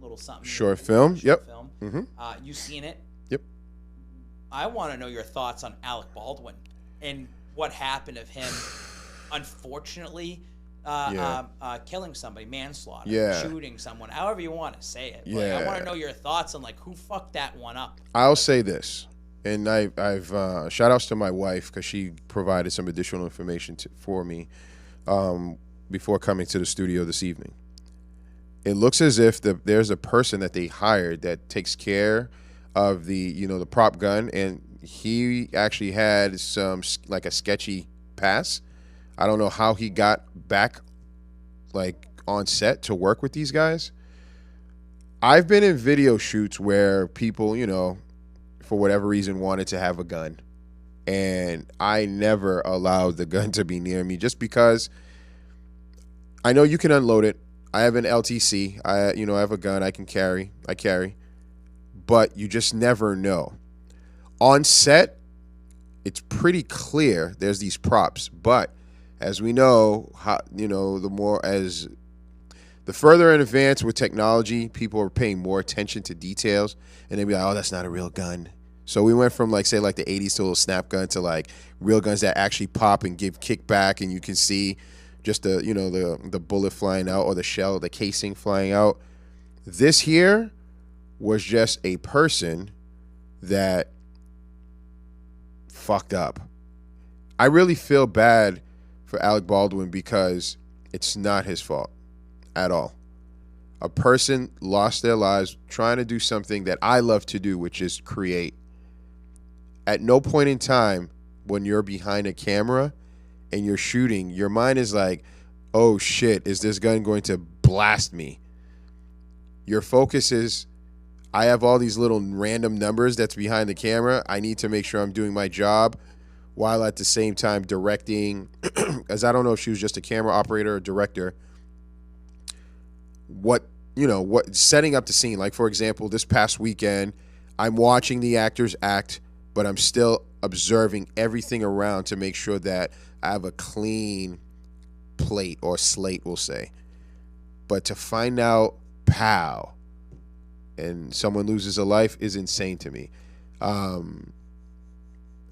little something. Short film. Yep. Film. Mm-hmm. You've seen it. Yep. I want to know your thoughts on Alec Baldwin and what happened of him, unfortunately, killing somebody, manslaughter, shooting someone, however you want to say it. Yeah. I want to know your thoughts on who fucked that one up. I'll say this, and I've shout outs to my wife because she provided some additional information for me. Before coming to the studio this evening. It looks as if there's a person that they hired that takes care of the prop gun, and he actually had some like a sketchy pass. I don't know how he got back like on set to work with these guys. I've been in video shoots where people, for whatever reason wanted to have a gun, and I never allowed the gun to be near me just because I know you can unload it. I have an LTC. I have a gun I can carry. I carry. But you just never know. On set, it's pretty clear there's these props, but as we know, the further in advance with technology, people are paying more attention to details, and they'd be like, "Oh, that's not a real gun." So we went from say the 80s to a little snap gun to like real guns that actually pop and give kickback, and you can see just the bullet flying out or the shell, the casing flying out. This here was just a person that fucked up. I really feel bad for Alec Baldwin because it's not his fault at all. A person lost their lives trying to do something that I love to do, which is create. At no point in time when you're behind a camera and you're shooting, your mind is like, oh shit, is this gun going to blast me? Your focus is, I have all these little random numbers that's behind the camera. I need to make sure I'm doing my job while at the same time directing, as I don't know if she was just a camera operator or director, setting up the scene. Like, for example, this past weekend, I'm watching the actors act, but I'm still observing everything around to make sure that I have a clean plate or slate, we'll say. But to find out, pow, and someone loses a life is insane to me.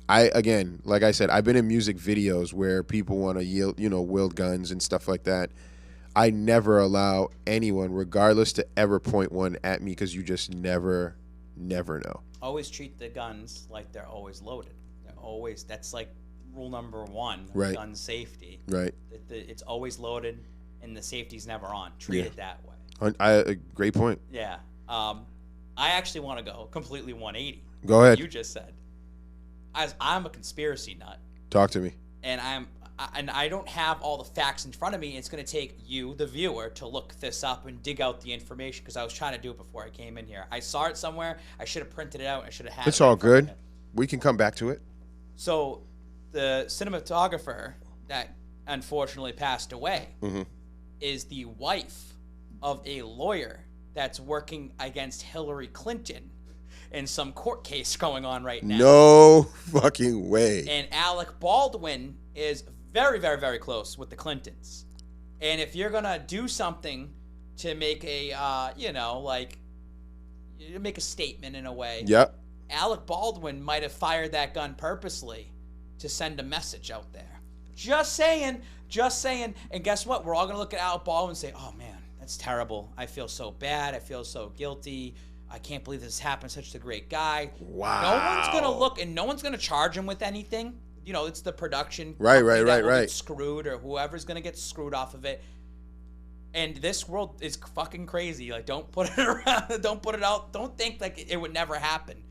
Like I said, I've been in music videos where people want to wield guns and stuff like that. I never allow anyone, regardless, to ever point one at me because you just never know. Always treat the guns like they're always loaded. That's like rule number one of Right. gun safety. Right. It's always loaded and the safety's never on. Treat it that way. Great point. Yeah. I actually want to go completely 180. Go ahead. You just said. I'm a conspiracy nut. Talk to me. And I don't have all the facts in front of me. It's going to take you, the viewer, to look this up and dig out the information because I was trying to do it before I came in here. I saw it somewhere. I should have printed it out. I should have had it. It's all in front of good. me. We can come back to it. So the cinematographer that unfortunately passed away is the wife of a lawyer that's working against Hillary Clinton in some court case going on right now. No fucking way. And Alec Baldwin is very, very, very close with the Clintons. And if you're going to do something to make make a statement in a way, Yep. Alec Baldwin might have fired that gun purposely to send a message out there. Just saying. And guess what? We're all going to look at Alec Baldwin and say, oh, man, that's terrible. I feel so bad. I feel so guilty. I can't believe this happened. Such a great guy. Wow. No one's going to look and no one's going to charge him with anything. It's the production. Right. Get screwed, or whoever's going to get screwed off of it. And this world is fucking crazy. Like, don't put it around. Don't put it out. Don't think like it would never happen.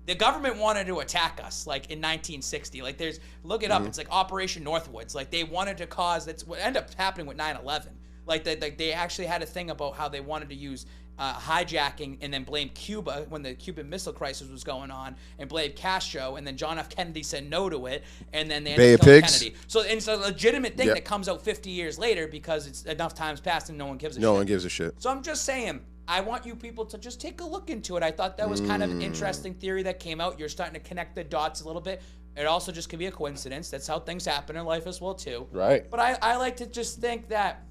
The government wanted to attack us, like in 1960. Like, look it up. It's like Operation Northwoods. Like, they wanted to cause. That's what ended up happening with 9/11. Like, they actually had a thing about how they wanted to use hijacking and then blame Cuba when the Cuban Missile Crisis was going on, and blame Castro, and then John F. Kennedy said no to it, and then they ended up killing Kennedy. So it's a legitimate thing that comes out 50 years later because it's enough times passed and no one gives a shit. No one gives a shit. So I'm just saying, I want you people to just take a look into it. I thought that was kind of an interesting theory that came out. You're starting to connect the dots a little bit. It also just could be a coincidence. That's how things happen in life as well, too. Right. But I like to just think that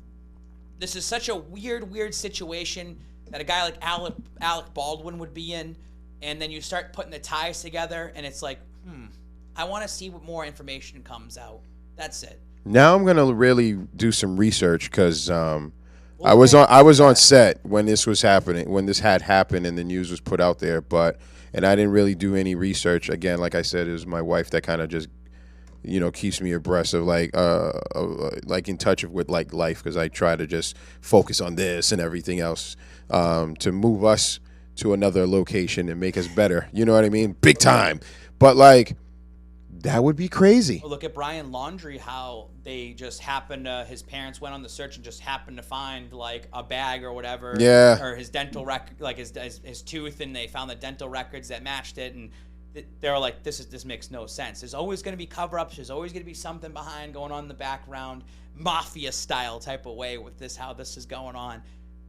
this is such a weird situation that a guy like Alec Baldwin would be in, and then you start putting the ties together, and it's like, I want to see what more information comes out. That's it. Now I'm gonna really do some research because I was on set when this was happening, when this had happened, and the news was put out there. And I didn't really do any research. Again, like I said, it was my wife that kind of just keeps me abreast of like in touch with like life, because I try to just focus on this and everything else to move us to another location and make us better. You know what I mean? Big time. But like, that would be crazy. Well, look at Brian Laundrie, how they just happened to, his parents went on the search and just happened to find like a bag or whatever. Yeah. Or his dental record, like his tooth, and they found the dental records that matched it. And they were like, this makes no sense. There's always going to be cover-ups. There's always going to be something behind going on in the background, mafia-style type of way with this, how this is going on.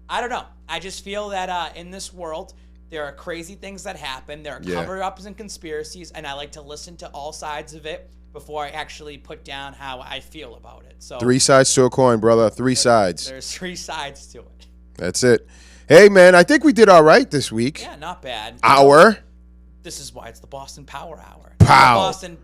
I don't know. I just feel that in this world, there are crazy things that happen. There are cover-ups and conspiracies, and I like to listen to all sides of it before I actually put down how I feel about it. So 3 sides to a coin, brother. 3 sides. There's 3 sides to it. That's it. Hey, man, I think we did all right this week. Yeah, not bad. This is why it's the Boston Power Hour. Pow. Boston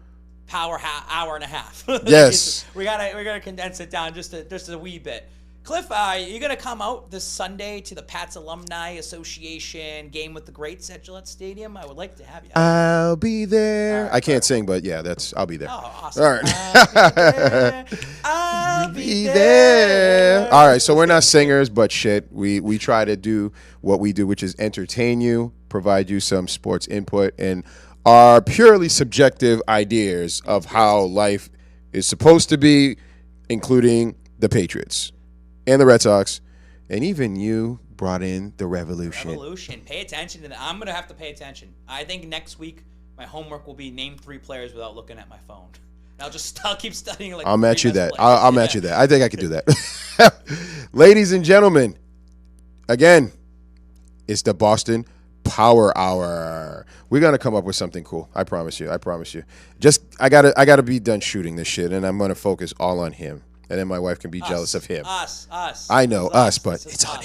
Power Hour and a half. Yes. we gotta condense it down just a wee bit. Cliff, you're going to come out this Sunday to the Pats Alumni Association game with the greats at Gillette Stadium. I would like to have you. I'll be there. Right, I can't sing, but yeah, I'll be there. Oh, awesome. All right. I'll be there. All right, so we're not singers, but shit, we try to do what we do, which is entertain you, provide you some sports input, and our purely subjective ideas of how life is supposed to be, including the Patriots and the Red Sox, and even you brought in the Revolution. Revolution. Pay attention to that. I'm going to have to pay attention. I think next week my homework will be name 3 players without looking at my phone. I'll keep studying. Like I'll match you that. I'll match you that. I think I can do that. Ladies and gentlemen, again, it's the Boston Power Hour. We're gonna come up with something cool. I promise you. Just I gotta be done shooting this shit, and I'm gonna focus all on him. And then my wife can be jealous of him. Us. I know, us, but it's on